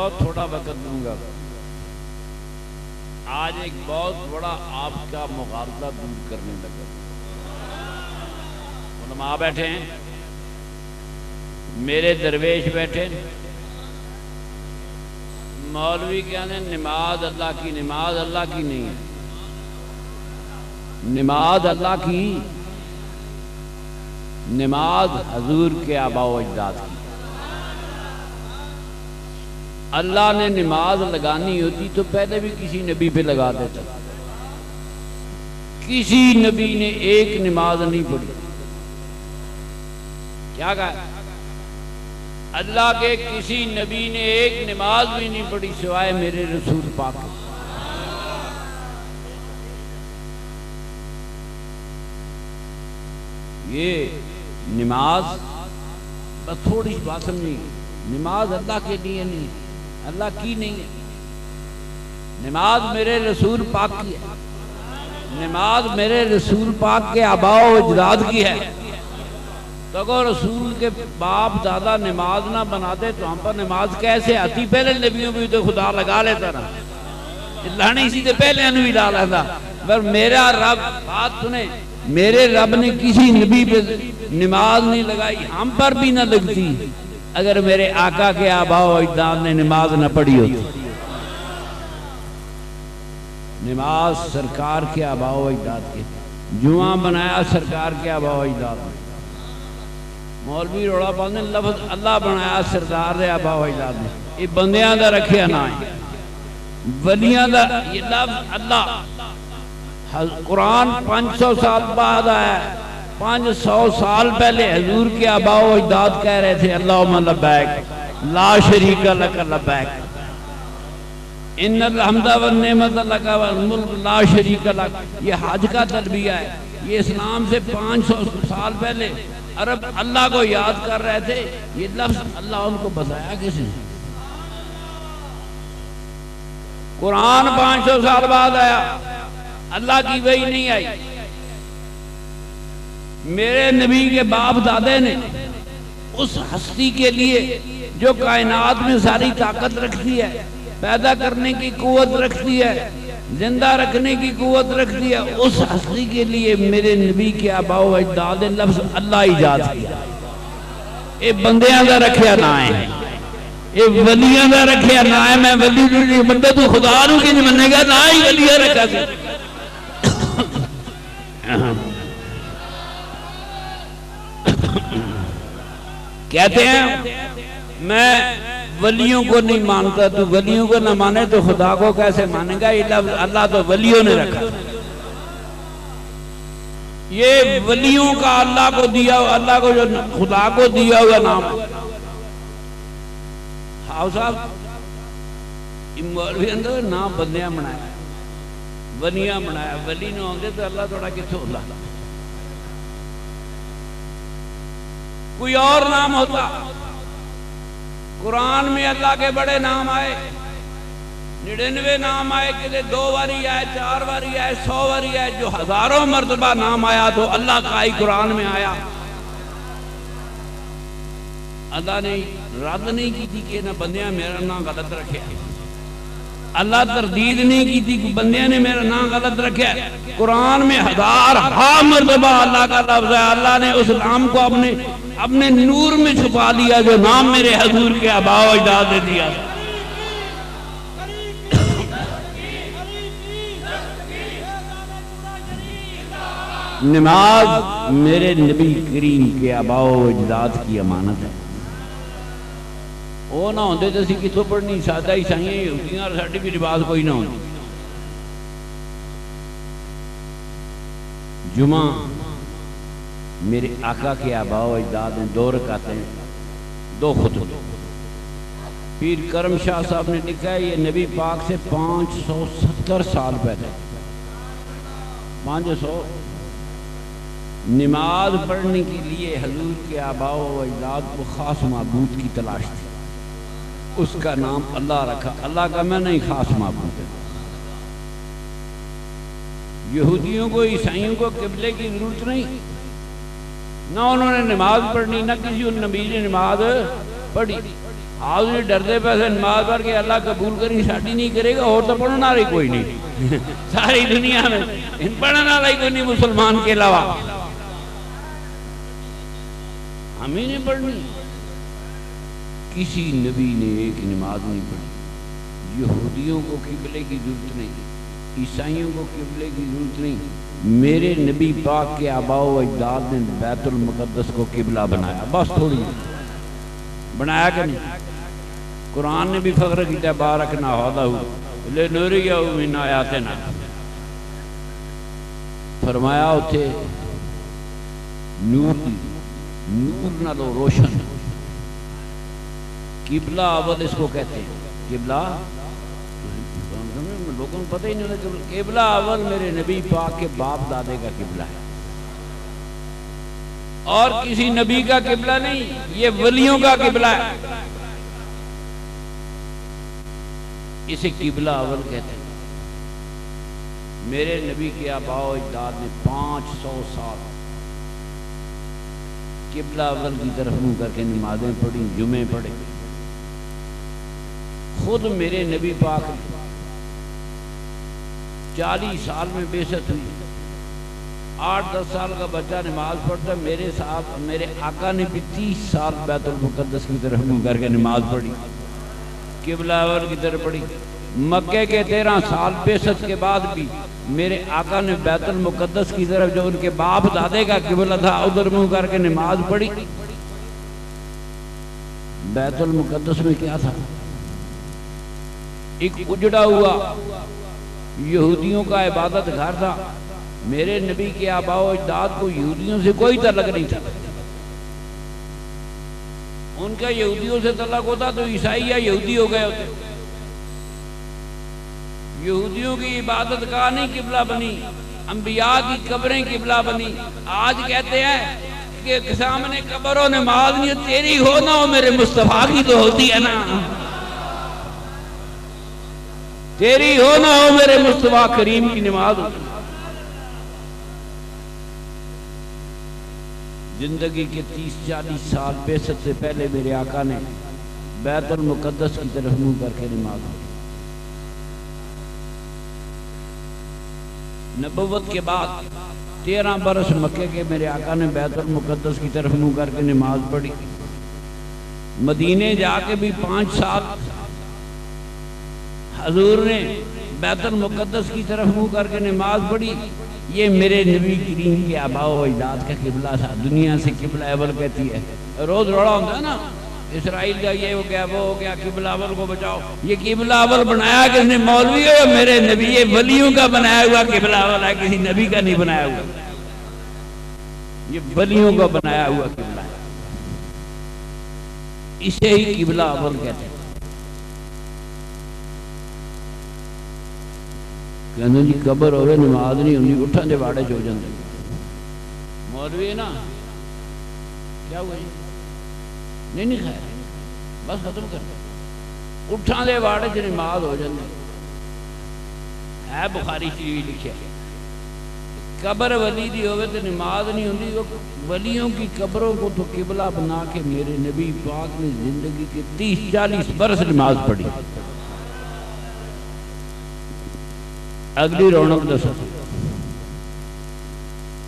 بہت تھوڑا وقت دوں گا. آج ایک بہت بڑا آپ کا مغالطہ دور کرنے لگا. علماء بیٹھے ہیں, میرے درویش بیٹھے, مولوی کہنے نماز اللہ کی, نماز اللہ کی نہیں ہے, نماز اللہ کی, نماز حضور کے آباء و اجداد کی. اللہ نے نماز لگانی ہوتی تو پہلے بھی کسی نبی پہ لگا دیتا. کسی نبی نے ایک نماز نہیں پڑھی. کیا کہا؟ اللہ کے کسی نبی نے ایک نماز بھی نہیں پڑھی سوائے میرے رسول پاک. یہ نماز بس تھوڑی بات سمجھیں, نماز اللہ کے لیے نہیں, اللہ کی نہیں ہے. نماز میرے رسول پاک کی ہے, نماز میرے رسول پاک کے آباء و اجداد کی ہے. تو اگر رسول کے باپ دادا نماز نہ بناتے تو ہم پر نماز کیسے آتی؟ پہلے نبیوں بھی تو خدا لگا لیتا نا, اللہ نے اسی سے پہلے انہوں بھی ڈالا تھا. پر میرا رب, بات سنیں, میرے رب نے کسی نبی پہ نماز نہیں لگائی, ہم پر بھی نہ لگتی اگر میرے آقا کے آباء و اجداد نے نماز نہ پڑھی ہوتی. نماز سرکار کے آباء و اجداد کے, جمعہ بنایا سرکار کے آباء و اجداد نے. مولوی روڑا پاندے لفظ اللہ بنایا سردار دے آباء و اجداد نے. یہ بندیاں دا رکھیا نہ ہے, ولیاں دا. یہ لفظ اللہ قرآن 500 سال بعد آیا ہے. 500 سال پہلے حضور کے آباء و اجداد کہہ رہے تھے اللہم لبیک لا شریک لک لبیک ان الحمد والنعمت لک والملک لا شریک لک. یہ حج کا تلبیہ ہے. یہ اسلام سے 500 سال پہلے عرب اللہ کو یاد کر رہے تھے. یہ لفظ اللہ ان کو بتایا کس نے؟ قرآن 500 سال بعد آیا, اللہ کی وحی نہیں آئی. میرے نبی کے باپ دادے نے اس ہستی کے لیے جو کائنات میں ساری طاقت رکھتی ہے, پیدا کرنے کی قوت رکھتی ہے, زندہ رکھنے کی قوت رکھتی ہے, اس ہستی کے لیے میرے نبی کے آباء و اجداد نے لفظ اللہ ایجاد کیا. یہ بندیاں دا رکھیا نہ ہے, یہ ولیاں دا رکھیا نہ ہے. میں ولی نہیں بندہ تو خدا نو کی نہیں منے گا, نہ ہی ولیاں رکھا سے. کہتے ہیں میں ولیوں کو نہیں مانتا, تو ولیوں کو نہ مانے تو خدا کو کیسے مانے گا؟ یہ لفظ اللہ تو ولیوں نے رکھا. یہ ولیوں کا اللہ کو دیا, اللہ کو جو خدا کو دیا ہوا نام. ہاؤ صاحب مولوی اندر نام بندیاں بنایا, ولیاں بنایا. ولی نہ ہوندے تو اللہ تھوڑا کتھوں ہوندا؟ کوئی اور نام ہوتا. قرآن میں اللہ کے بڑے نام آئے, 99 نام آئے, کدے 2 باری آئے, 4 باری آئے, 100 باری آئے. جو ہزاروں مرتبہ نام آیا تو اللہ کا ہی قرآن میں آیا. اللہ نے رد نہیں کی تھی کہ نہ بندیاں میرا نام غلط رکھے. اللہ تردید نہیں کی تھی کہ بندیاں نے میرا نام غلط رکھا. قرآن میں ہزار مرتبہ اللہ کا لفظ ہے. اللہ نے اس نام کو اپنے نور میں چھپا لیا جو نام میرے حضور کے آباء و اجداد نے دیا. نماز میرے نبی کریم کے آباء و اجداد کی امانت ہے. وہ نہ ہوندے تو اسی کتوں پڑھنی, سادہ عیسائیاں یہودیاں اور ساڈی بھی رواج کوئی نہ ہوندی. جمعہ میرے آقا کے آباء و اجداد نے 2 رکعتیں 2 خطبے. پیر کرم شاہ صاحب نے لکھا ہے یہ نبی پاک سے 570 سال پہلے 500 نماز پڑھنے کے لیے حضور کے آباء و اجداد کو خاص معبود کی تلاش تھی. اس کا نام اللہ رکھا. اللہ کا میں نہیں, خاص معبود ہے. یہودیوں کو عیسائیوں کو قبلے کی ضرورت نہیں, نہ انہوں نے نماز پڑھنی, نہ کسی نبی نے نماز پڑھی. آپ نے ڈرتے پیسے نماز پڑھ کے اللہ قبول کری ساڑی نہیں کرے گا، اور تو پڑھنا رہی کوئی نہیں ساری دنیا میں پڑھنا رہی کوئی نہیں مسلمان کے علاوہ، ہمیں نہیں پڑھنی۔ کسی نبی نے ایک نماز نہیں پڑھی، یہودیوں کو قبلے کی ضرورت نہیں، عیسائیوں کو قبلے کی ضرورت نہیں، میرے نبی پاک کے آباء و اجداد نے بیت المقدس کو قبلہ بنایا، بس تھوڑی بنایا کہ نہیں؟ قرآن نے بھی فخر کیا بارکنا حولہ لنریہ من آیاتنا، فرمایا اتھے نور نالو روشن، قبلہ اول اس کو کہتے ہیں، قبلہ لوگوں کو پتہ ہی نہیں ہوتا، قبلہ اول میرے نبی پاک کے باپ دادے کا قبلہ ہے، اور کسی نبی کا قبلہ نہیں، یہ ولیوں کا قبلہ ہے، اسے قبلہ اول کہتے ہیں۔ میرے نبی کے آباء و اجداد نے 500 سال قبلہ اول کی طرف منہ کر کے نمازیں پڑھی، جمعے پڑھے۔ خود میرے نبی پاک 40 سال میں بعثت ہوئی، 8-10 سال کا بچہ نماز پڑھتا، میرے صاحب میرے آقا نے بھی 30 سال بیت المقدس کی طرف منہ کر کے نماز پڑھی، قبلہ اول کی طرف پڑھی۔ مکے کے 13 سال بعثت کے بعد بھی میرے آقا نے بیت المقدس کی طرف جو ان کے باپ دادے کا قبلہ تھا ادھر منہ کر کے نماز پڑھی۔ بیت المقدس میں کیا تھا؟ ایک اجڑا ہوا یہودیوں کا عبادت گھر تھا، میرے نبی کے آباء و اجداد کو یہودیوں سے کوئی تعلق نہیں تھا، ان کا یہودیوں سے تعلق ہوتا تو عیسائی یا یہودی ہو گئے ہوتے۔ یہودیوں کی عبادت گاہ نہیں قبلہ بنی، انبیاء کی قبریں قبلہ بنی۔ آج کہتے ہیں کہ سامنے قبر و نماز نہیں، تیری ہو نہ ہو میرے مصطفیٰ کی تو ہوتی ہے نا، تیری ہو نہ ہو میرے مصطفیٰ کریم کی نماز ہوتی۔ زندگی کے 30-40 سال بعثت سے پہلے میرے آقا نے بیت المقدس کی طرف منہ کر کے نماز پڑھی۔ نبوت کے بعد 13 برس مکے کے میرے آقا نے بیت المقدس کی طرف منہ کر کے نماز پڑھی۔ مدینے جا کے بھی 5 سال حضور نے بیت المقدس کی طرف منہ کر کے نماز پڑھی۔ یہ میرے نبی کریم کے آباء و اجداد کا قبلہ تھا، دنیا سے قبلہ اول کہتی ہے۔ روز روڑا ہوتا ہے نا، اسرائیل کا یہ ہو گیا وہ ہو گیا، قبلہ اول کو بچاؤ۔ یہ قبلہ اول بنایا کس نے؟ مولوی ہے میرے نبی، یہ ولیوں کا بنایا ہوا قبلہ اول ہے، کسی نبی کا نہیں بنایا ہوا، یہ ولیوں کا بنایا ہوا قبلہ ہے، اسے ہی قبلہ اول کہتے ہیں۔ کہنا جی قبر ہوئے نماز نہیں ہونی، اٹھن دے واڑے جو جاندے مولوی ہے نا، کیا ہوا جی؟ نہیں خیر بس ختم کر دیں، اٹھان دے واڑے چ نماز ہو جاندی ہے، بخاری شریف لکھیا قبر ولی دی ہوئے تو نماز نہیں ہوندی۔ ولیوں کی قبروں کو تو قبلہ بنا کے میرے نبی پاک نے زندگی کے 30-40 برس نماز پڑھی۔ اگلی رونق دسو،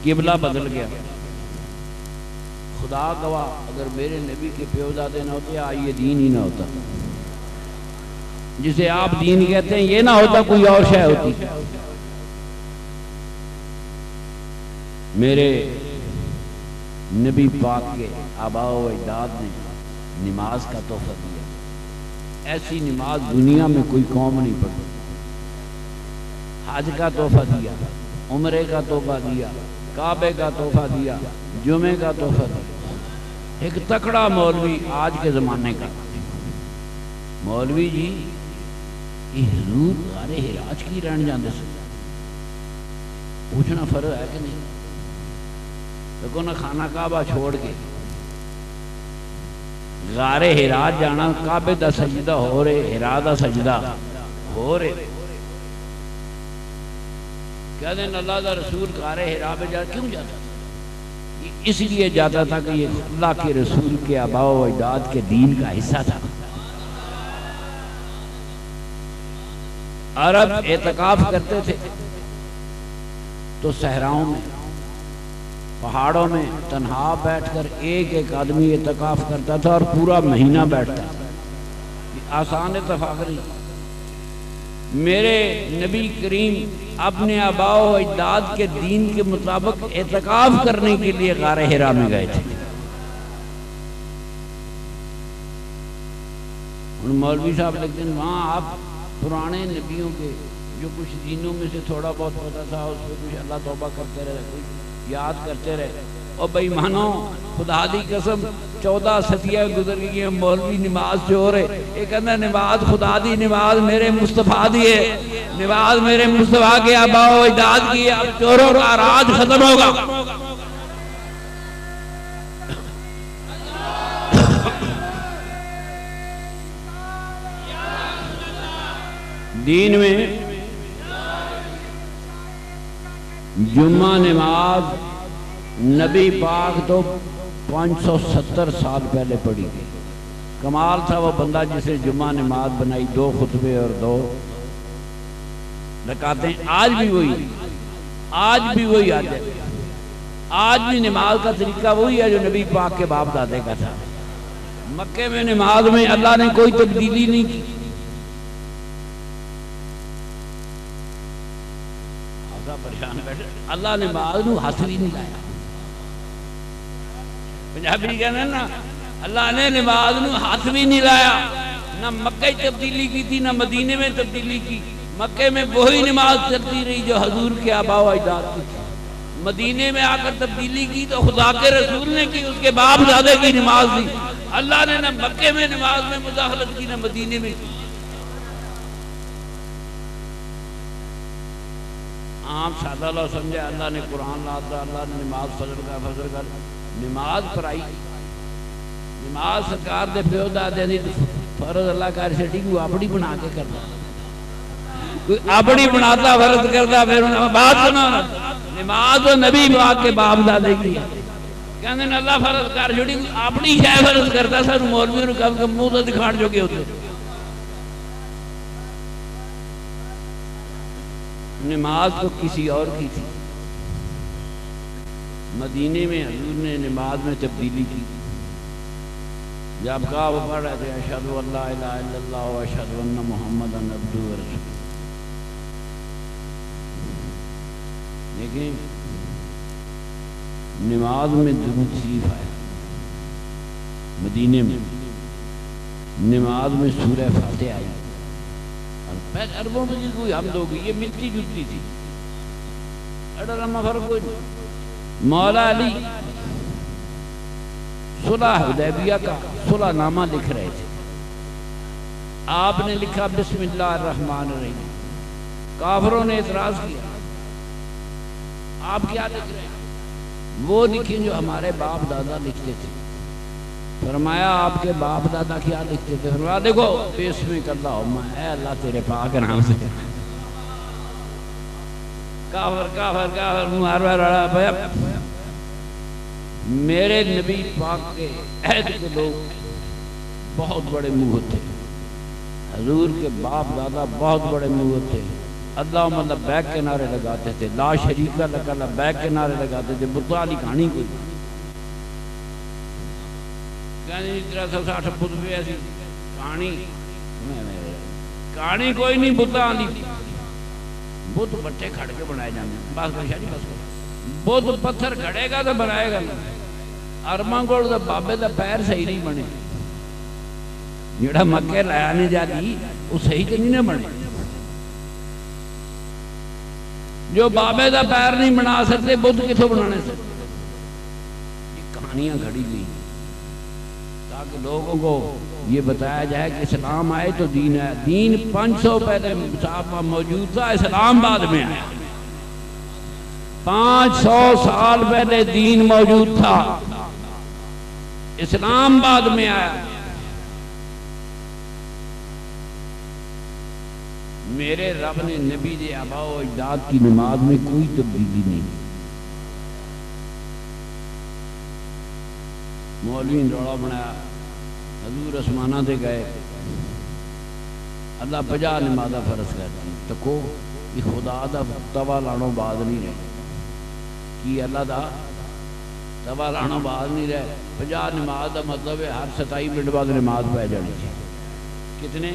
قبلہ بدل گیا۔ خدا گواہ اگر میرے نبی کے پیودادے نہ ہوتے آج یہ دین ہی نہ ہوتا، جسے آپ دین کہتے ہیں یہ نہ ہوتا، کوئی اور شے ہوتی۔ میرے نبی پاک کے آباء و اجداد نے نماز کا تحفہ دیا، ایسی نماز دنیا میں کوئی قوم نہیں پڑھی۔ حج کا تحفہ دیا، عمرے کا تحفہ دیا، کعبے کا تحفہ دیا، جمعے کا تحفہ دیا۔ ایک تکڑا مولوی آج کے زمانے کا مولوی جی، یہ حضور غار حراج کی رہن جاندے سے پوچھنا فرض ہے کہ نہیں؟ دیکھو نا، خانہ کعبہ چھوڑ کے غار حراج جانا، کعبے دا سجدہ ہو رہے، حرا دا سجدہ ہو رہے، کہتے ہیں اللہ دا رسول غار حرا پہ جاتا، کیوں جاتا؟ اس لیے جاتا تھا کہ یہ اللہ کے رسول کے آباء و اجداد کے دین کا حصہ تھا۔ عرب اعتکاف کرتے تھے تو صحراؤں میں پہاڑوں میں تنہا بیٹھ کر ایک ایک آدمی اعتکاف کرتا تھا اور پورا مہینہ بیٹھتا تھا. آسان تفاخری. میرے نبی کریم اپنے آباء و اجداد کے دین کے مطابق اعتکاف کرنے کے لیے غار حرا میں گئے تھے. مولوی صاحب لکھتے ہیں وہاں آپ پرانے نبیوں کے جو کچھ دینوں میں سے تھوڑا بہت پتا تھا اس پہ کچھ اللہ توبہ کرتے رہے, کچھ یاد کرتے رہے. اور بھائی مانو خدا دی قسم 14 صدیاں گزر گئی ہیں, مولوی نماز جو ہو رہے یہ کہنا نماز خدا دی نماز میرے مصطفیٰ دی ہے, نماز میرے مصطفیٰ کے آباء و اجداد کی ہے, اب چوروں کا راج ختم ہوگا. دین میں جمعہ نماز نبی پاک تو 570 سال پہلے پڑھی گئی. کمال تھا وہ بندہ جسے جمعہ نماز بنائی, 2 خطبے اور 2 رکعتیں. آج بھی وہی, آج بھی وہی آج بھی نماز کا طریقہ وہی ہے جو نبی پاک کے باپ دادے کا تھا. مکے میں نماز میں اللہ نے کوئی تبدیلی نہیں کی. پریشان بیٹھے, اللہ نے نماز نو ہاتھ بھی نہیں لایا. پنجابی کہنا ہے نا, اللہ نے نماز نو ہاتھ بھی نہیں لایا. نہ مکہ تبدیلی کی تھی نہ مدینے میں تبدیلی کی. مکے میں وہی نماز چلتی رہی جو حضور کے آباء و اجداد کی تھی. مدینے میں آ کر تبدیلی کی تو خدا کے رسول نے کی, اس کے باپ دادے کی نماز دی. اللہ نے نہ مکے میں نماز میں مداخلت کی نہ مدینے میں کی. عام سادہ لوگ سمجھے اللہ نے قرآن لاتا, اللہ نے نماز فضل کر نماز پڑھائی. نماز سرکار دے پیو دادے دی فرض اللہ کر چھڈی, کوئی اپنی بنا کے کرتا, کوئی اپنی بناتا فرض کرتا. پھر بات سنو, نماز تو نبی پاک کے باپ دادے کی ہے. کہندے نے اللہ فرض کر چھڈی, اپنی شے فرض کرتا. سانو مولویوں نوں کم منہ تو دکھاڑ جو کے ہوتے. نماز تو کسی اور کی تھی. مدینے میں حضور نے نماز میں تبدیلی کی. جب کہا وہ پڑھ رہے تھے اشہد ان لا الہ الا اللہ و اشہد ان محمدا عبدہ و رسولہ. لیکن نماز میں درود شریف آیا. مدینے میں نماز میں سورہ فاتحہ آئی. عربوں میں کوئی حمد ہوگی, یہ ملتی جلتی تھی. اڈا لما فرق کوئی نہیں. مولا علی صلح حدیبیہ کا صلح نامہ لکھ رہے تھے. آپ نے لکھا بسم اللہ الرحمن الرحیم. کافروں نے اعتراض کیا, آپ کیا لکھ رہے ہیں؟ وہ لکھیں جو ہمارے باپ دادا لکھتے تھے. فرمایا آپ کے باپ دادا کیا لکھتے تھے؟ فرمایا دیکھو بسمک اللہم, اے اللہ تیرے پاک نام سے. کافر کافر کافر مار رڑا بھیا. میرے نبی پاک کے عہد کے لوگ بہت بڑے منہ ہوتے, حضور کے باپ دادا بہت بڑے منہ ہوتے. اللہم لبیک کے نعرے لگاتے تھے, لا شریک لک لبیک کے نعرے لگاتے تھے. بت والی کہانی کوئی کہانی 360 بت پہ ایسی کہانی کوئی نہیں. بتاں دی بت بٹے کھڑ کے بنائے جانے. بس بشاری بس بت پتھر کھڑے گا تو بنائے گا. ارماں کول تے بابے دا پیر صحیح نہیں بنے. جڑا مکے لایا نے جاتی وہ صحیح تے نہیں نہ بنے. جو بابے دا پیر نہیں بنا سکتے بت کتوں بنانے سے؟ یہ کہانیاں گھڑی گئی تاکہ لوگوں کو یہ بتایا جائے کہ اسلام آئے تو دین ہے. دین 500 پہلے موجود تھا, اسلام بعد میں آیا. 500 سال پہلے دین موجود تھا, اسلام بعد میں آیا. میرے رب نے نبی دے آباء و اجداد کی نماز میں کوئی تبدیلی نہیں. مولوی نے روڑا بنایا, حضور آسمانہ تے گئے, اللہ 50 نمازاں فرض کرتی تو کو یہ خدا دا توا لانوں بعد نہیں رہے کہ اللہ دا توا لانوں بعد نہیں رہے 50 نماز دا مطلب ہے ہر 27 منٹ بعد نماز پہ جانی چاہیے کتنے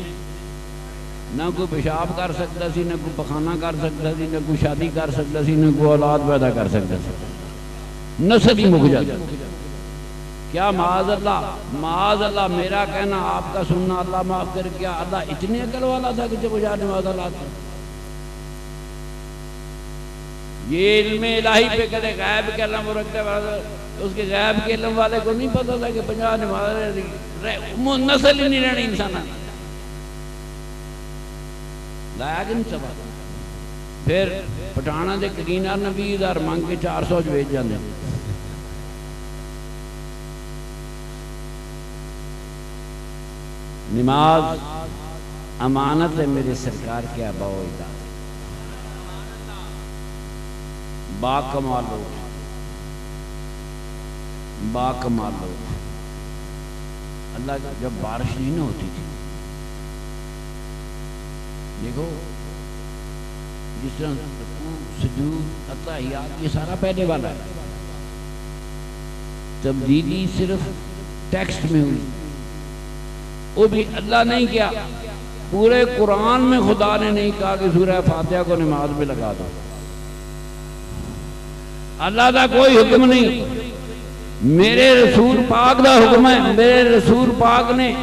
نہ کوئی پیشاب کر سکتا سی نہ کوئی پخانہ کر سکتا سی نہ کوئی شادی کر سکتا سی نہ کوئی اولاد پیدا کر سکتا سی نسل ہی مک جاتا کیا معاذ اللہ میرا کہنا آپ کا سننا اللہ معاف کر کیا اللہ اتنے عقل والا تھا کہ جب وہ نماز لاتا یہ علم الہی پہ کہتے غیب کے علم رکھتے اس کے غیب کے علم والے کو نہیں پتا تھا کہ 50 نماز نسل ہی نہیں رہنی انسان لایا کہ نہیں سبا پھر پٹھانا دے کلینر نے 20,000 مانگ کے 400 بھیج جاندے نماز امانت ہے میرے سرکار کے آبا و اجداد باکمال لوگ اللہ جب بارش نہیں نہ ہوتی تھی دیکھو جس طرح سجود اتحیات یہ سارا پہلے والا ہے تبدیلی صرف ٹیکسٹ میں ہوئی وہ بھی اللہ نہیں کیا پورے قرآن میں خدا نے نہیں کہا کہ سورہ فاتحہ کو نماز میں لگا دو اللہ کا کوئی حکم نہیں میرے رسول پاک دا حکم ہے میرے رسول پاک نے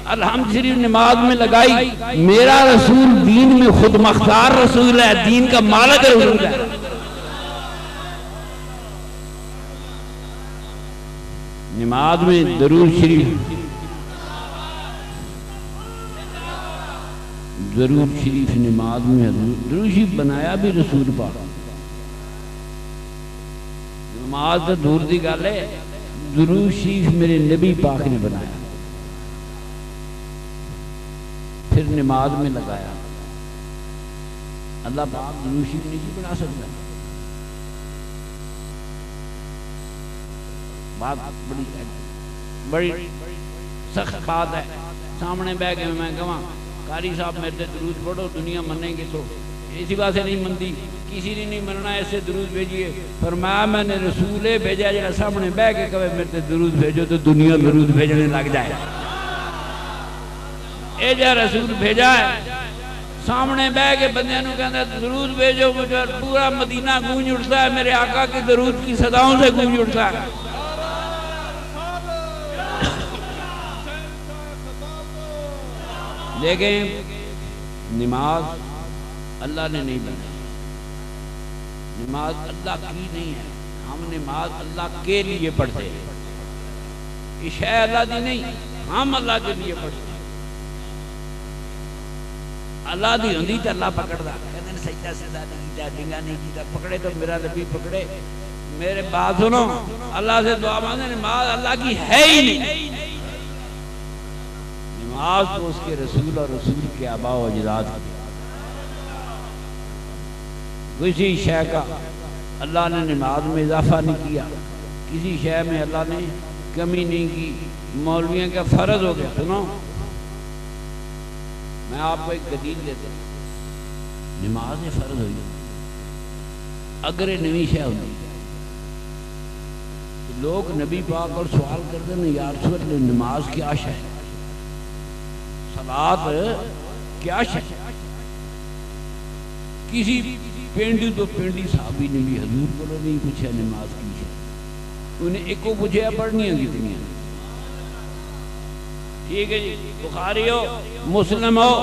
الحمد شریف نماز میں لگائی میرا رسول دین میں خود مختار رسول ہے دین کا مالک رسول ہے نماز میں درود شریف نماز میں درود شریف بنایا بھی رسول پاک نماز تو دور دی گل ہے درود شریف میرے نبی پاک نے بنایا پھر نماز میں لگایا اللہ پاک درود شریف نہیں بنا سکتا بات بڑی سخت بات ہے سامنے بیٹھ کے میں کہاں قاری صاحب میرے سے درود پڑھو دنیا منیں گے تو اسی بات سے نہیں منتی کسی نے نہیں مننا ایسے درود بھیجیے فرمایا میں نے رسول بھیجا جڑا سامنے بیٹھ کے کہے میرے سے درود بھیجو تو دنیا درود بھیجنے لگ جائے اے جا رسول بھیجا ہے سامنے بیٹھ کے بندیاں نوں کہندا درود بھیجو مجھے پورا مدینہ گونج اٹھتا ہے میرے آقا کے درود کی صداؤں سے گونج اٹھتا ہے لیکن نماز اللہ نے نہیں بنائی نماز اللہ کی نہیں ہے ہم نماز اللہ کے لیے پڑھتے ہیں یہ شے اللہ دی نہیں ہم اللہ کے لیے پڑھتے ہیں اللہ دی ہوندی تے اللہ پکڑدا کہندے نے سجدہ سجدہ نہیں کیتا ڈنگا نہیں کیتا پکڑے تو میرا نبی پکڑے میرے بات سنو اللہ سے دعا مانگے نماز اللہ کی ہے ہی نہیں نماز تو اس کے رسول اور رسول کے آبا و اجداد کی کسی شے کا اللہ نے نماز میں اضافہ نہیں کیا کسی شے میں اللہ نے کمی نہیں کی مولویوں کا فرض ہو گیا سنو میں آپ کو ایک دلیل دیتا ہوں نماز فرض ہوئی اگر یہ نئی شے ہوتی لوگ نبی پاک اور سوال کرتے ہیں یا رسول اللہ نماز کیا شے صلاۃ کیا شے کسی پینڈی تو پینڈی صحابی نے بھی حضور کو نہیں پوچھا نماز کی ہے انہیں ایک کو پوچھا پڑھنیاں کتنی ہیں ٹھیک ہے جی بخاری ہو مسلم ہو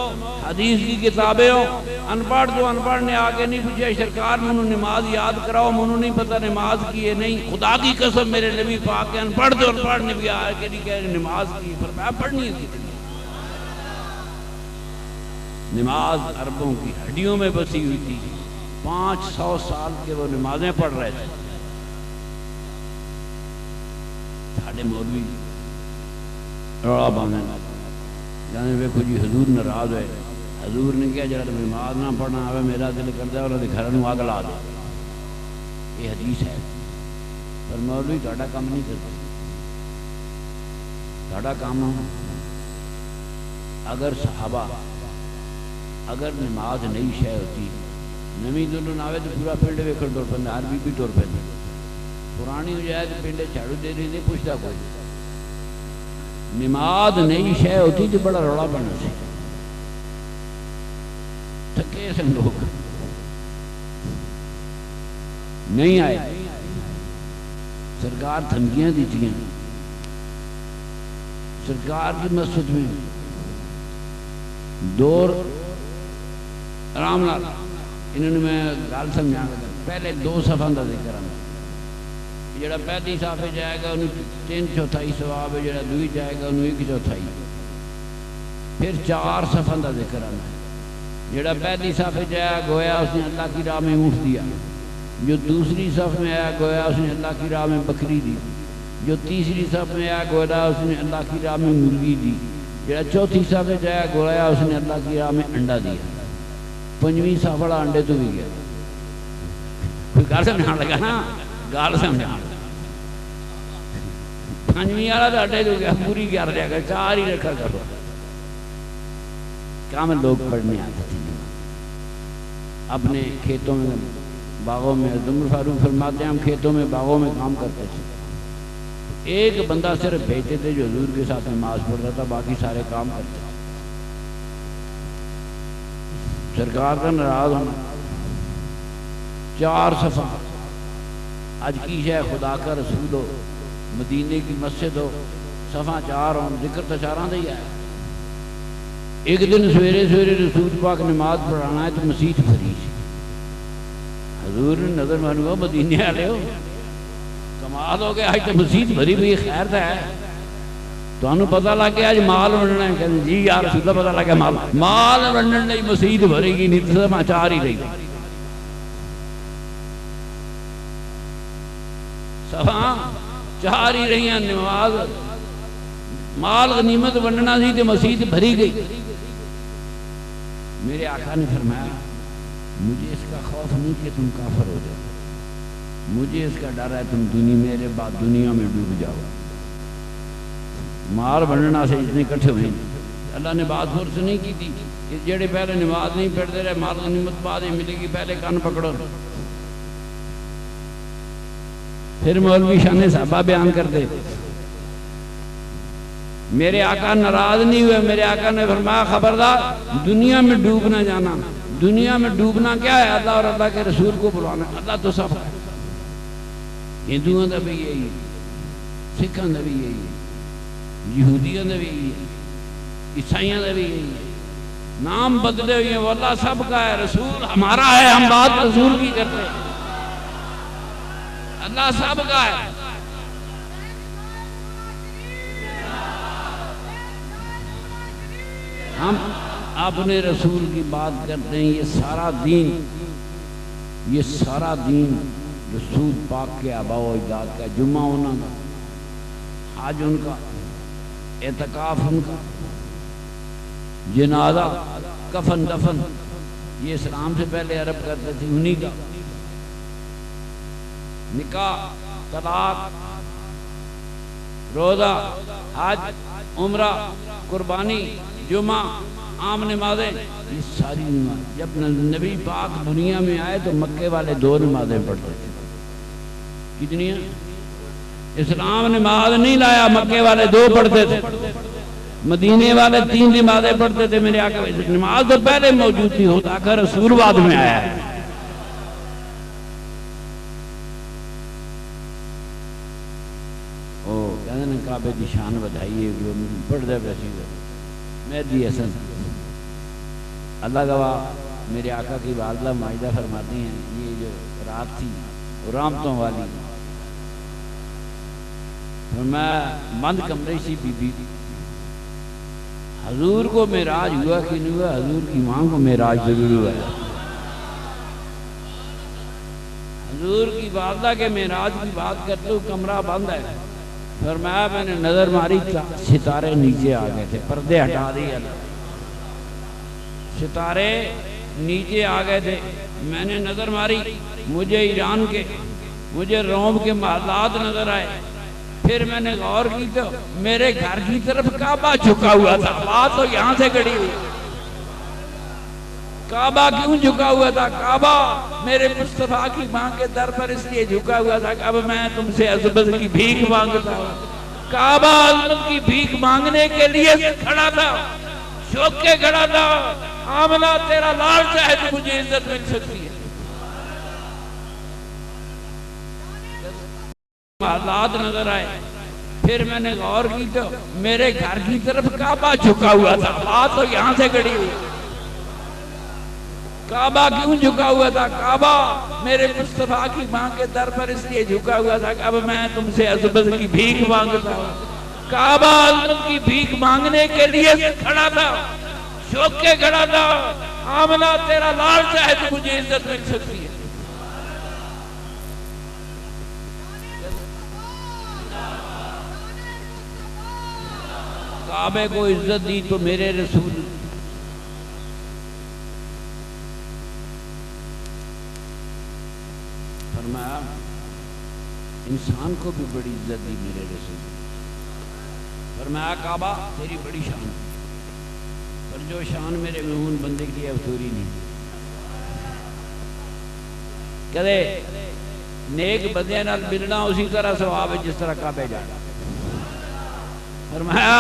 حدیث کی کتابیں ہو انپڑھ تو انپڑھ نے آگے نہیں پوچھا سرکار منو نماز یاد کراؤ منو نہیں پتہ نماز کی ہے نہیں خدا کی قسم میرے نبی پاک کے انپڑھ تو انپڑھ نے بھی آگے نہیں کہہ نماز کی فرمایا پڑھنی ہے کتنی نماز عربوں کی ہڈیوں میں بسی ہوئی تھی 500 سال کے وہ نمازیں پڑھ رہے تھے ساڑھے مولوی روڑا باندھنے جانے ویکھو جی حضور ناراض ہے حضور نے کہا جڑا نماز نہ پڑھنا آوے میرا دل کردا ہے انہاں دے گھراں نوں اگ لا دے یہ حدیث ہے پر مولوی تہاڈا کام نہیں کرتا تہاڈا کام اگر صحابہ اگر نماز نئی شے ہوتی نویں دلہن آوے تو پورا پنڈ ویکھن ٹر پیندا، ہر بی ٹر پیندا، پرانی ہو جائے تو پنڈ جھاڑو دے دے نہیں پوچھتا کوئی۔ نماز نئی شے ہوتی تو بڑا روڑا بنا سی، تھکے سن لوگ نہیں آئے، سرکار دھمکیاں دیتیاں، سرکار کی مسجد میں دور آرام نال انہوں نے میں گل سمجھا پہلے 2 صفوں کا ذکر آنا، جڑا پہلی صف جائے گا انہوں 3/4 ثواب ہے، جڑا دوئی جائے گا انہوں 1/4، پھر 4 صفوں کا ذکر آنا، جڑا پہلی صف جائے گویا اس نے اللہ کی راہ میں اونٹ دیا، جو دوسری صف میں آیا گویا اس نے اللہ کی راہ میں بکری دی، جو تیسری صف میں آیا گویا اس نے اللہ کی راہ میں مرغی دی، جڑا چوتھی صف میں جایا گویا اس نے اللہ کی راہ میں انڈا دیا، 5ویں صف والا انڈے تو بھی گیا۔ کوئی گل سمجھا لگا نا، گل سمجھا 5ویں والا تو انڈے تو گیا، پوری کر دیا گیا، 4 ہی رکھا کرو۔ کام لوگ پڑھنے آتے تھے اپنے کھیتوں میں باغوں میں، عمر فاروق فرماتے ہیں ہم کھیتوں میں باغوں میں کام کرتے تھے، ایک بندہ صرف بھیجتے تھے جو حضور کے ساتھ نماز پڑھتا تھا، باقی سارے کام کرتے تھے۔ سرکار کا ناراض ہونا، 4 صفحہ آج کی شے خدا کا رسول ہو، مدینے کی مسجد ہو، صفحہ 4 ہو، ذکر تو 4 دے ہی ہے۔ ایک دن سویرے سویرے رسول پاک نماز پڑھانا ہے تو مسجد بھری سی، حضور نے نظر مانگو مدینے والے ہو کمال ہو گیا، آج تو مسجد بھری ہوئی، خیر تو ہے، تو انہوں پتہ لگ گیا آج مال ونڈنا ہے، کہتے جی یا رسول اللہ پتہ لگ گیا مال ونڈن نہیں مسجد بھرے گی، نہیں تو میں 4 ہی رہی صفحہ 4 ہی رہی ہیں، نماز مال غنیمت ونڈنا سی تو مسجد بھری گئی۔ میرے آقا نے فرمایا مجھے اس کا خوف نہیں کہ تم کافر ہو جاؤ، مجھے اس کا ڈر ہے تم میرے بعد دنیا میں ڈوب جاؤ۔ مال بننا سے اتنے کٹھے ہوئے، اللہ نے بات فرص نہیں کی تھی کہ جڑے پہلے نماز نہیں پڑھتے رہے مال غنیمت بعد ہی ملے گی، پہلے کان پکڑو۔ پھر مولوی شان صحابہ بیان کرتے، میرے آقا ناراض نہیں ہوئے، میرے آقا نے فرمایا خبردار دنیا میں ڈوب نہ جانا۔ دنیا میں ڈوبنا کیا ہے؟ اللہ اور اللہ کے رسول کو بلانا۔ اللہ تو سب ہے، ہندوؤں کا بھی یہی ہے، سکھوں کا بھی یہی ہے، یہودیوں کا بھی یہی ہے، عیسائیوں کا بھی یہی ہے، نام بدلے ہوئے ہیں، وہ اللہ سب کا ہے، رسول ہمارا ہے، ہم بات رسول کی کرتے ہیں، اللہ سب کا ہے۔ ہم اپنے رسول کی بات کرتے ہیں، یہ سارا دین رسول پاک کے آباء و اجداد کا، جمعہ انہوں کا، حج ان کا، اعتکاف ان کا، جنازہ کفن دفن یہ اسلام سے پہلے عرب کرتے تھے انہی کا، نکاح طلاق روزہ حج عمرہ قربانی جمعہ عام نمازیں، یہ ساری نماز جب نبی پاک دنیا میں آئے تو مکے والے 2 نمازیں پڑھتے تھے۔ کتنی ہیں؟ اسلام نماز نہیں لایا، مکے والے 2 پڑھتے تھے، مدینے والے 3 نمازیں پڑھتے تھے۔ میرے آقا نماز تو پہلے موجود تھی، ہوتا کہ رسول بعد میں آیا ہے۔ کہتے ہیں کعبے کی شان بدھائیے، پڑھ دے رسید مہدی حسن اللہ گواہ۔ میرے آقا کی والدہ ماجدہ فرماتی ہیں یہ جو رات تھی رحمتوں والی، میں بند کمرے سی بی بی، حضور کو معراج ہوا کہ نہیں ہوا؟ حضور کی ماں کو معراج ضرور ہوا ہے۔ حضور کی والدہ کے معراج کی بات کرتے ہو، کمرہ بند ہے، فرمایا میں نے نظر ماری ستارے نیچے آ گئے تھے، پردے ہٹا دیے، ستارے نیچے آ گئے تھے۔ میں نے نظر ماری، مجھے ایران کے مجھے روم کے محلات نظر آئے، پھر میں نے غور کی تو میرے گھر کی طرف کعبہ جھکا ہوا تھا، بات تو یہاں سے کھڑی ہوئی۔ کعبہ کیوں جھکا ہوا تھا؟ کعبہ میرے مصطفیٰ کی ماں کے در پر اس لیے جھکا ہوا تھا کہ اب میں تم سے عظمت کی بھیک مانگتا ہوں۔ کعبہ عظمت کی بھیک مانگنے کے لیے کھڑا تھا، جھک کے کھڑا تھا۔ آمنہ تیرا لال چاہے تو مجھے عزت مل سکتی ہے۔ حالات نظر آئے، پھر میں نے غور کی تو میرے گھر کی طرف کعبہ جھکا ہوا تھا، بات تو یہاں سے کھڑی ہوئی۔ کعبہ کیوں جھکا ہوا تھا؟ کعبہ میرے مصطفیٰ کی ماں کے در پر اس لیے جھکا ہوا تھا کہ اب میں تم سے عظمت کی بھیک مانگتا ہوں۔ کعبہ عظمت کی بھیک مانگنے کے لیے کھڑا تھا، جھک کے کھڑا تھا۔ آمنہ تیرا لال چاہے تو مجھے عزت مل سکتی ہے۔ کعبے کو عزت دی تو میرے رسول فرمایا انسان کو بھی بڑی عزت دی میرے رسول۔ فرمایا کعبہ تیری بڑی شان، پر جو شان میرے مومن بندے کے لیے افطوری نہیں۔ کہتے نیک بندے نال ملنا اسی طرح ثواب ہے جس طرح کعبے جانا۔ فرمایا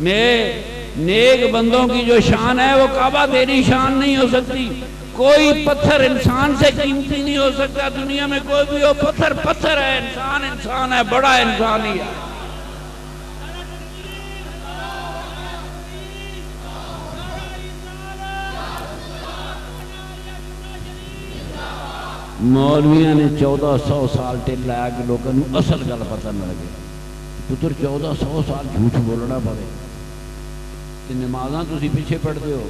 میں نیک بندوں کی جو شان ہے وہ کعبہ تیری شان نہیں ہو سکتی۔ کوئی پتھر انسان سے قیمتی نہیں ہو سکتا دنیا میں، کوئی بھی ہو، پتھر پتھر ہے، انسان انسان ہے، بڑا انسان ہی ہے۔ مولویاں نے 1400 سال ٹل لایا کہ لوگوں نے اصل گل پتہ نہ لگے۔ پتر 1400 سال جھوٹ بولنا پڑے کہ نمازاں تسی پیچھے پڑھتے ہو۔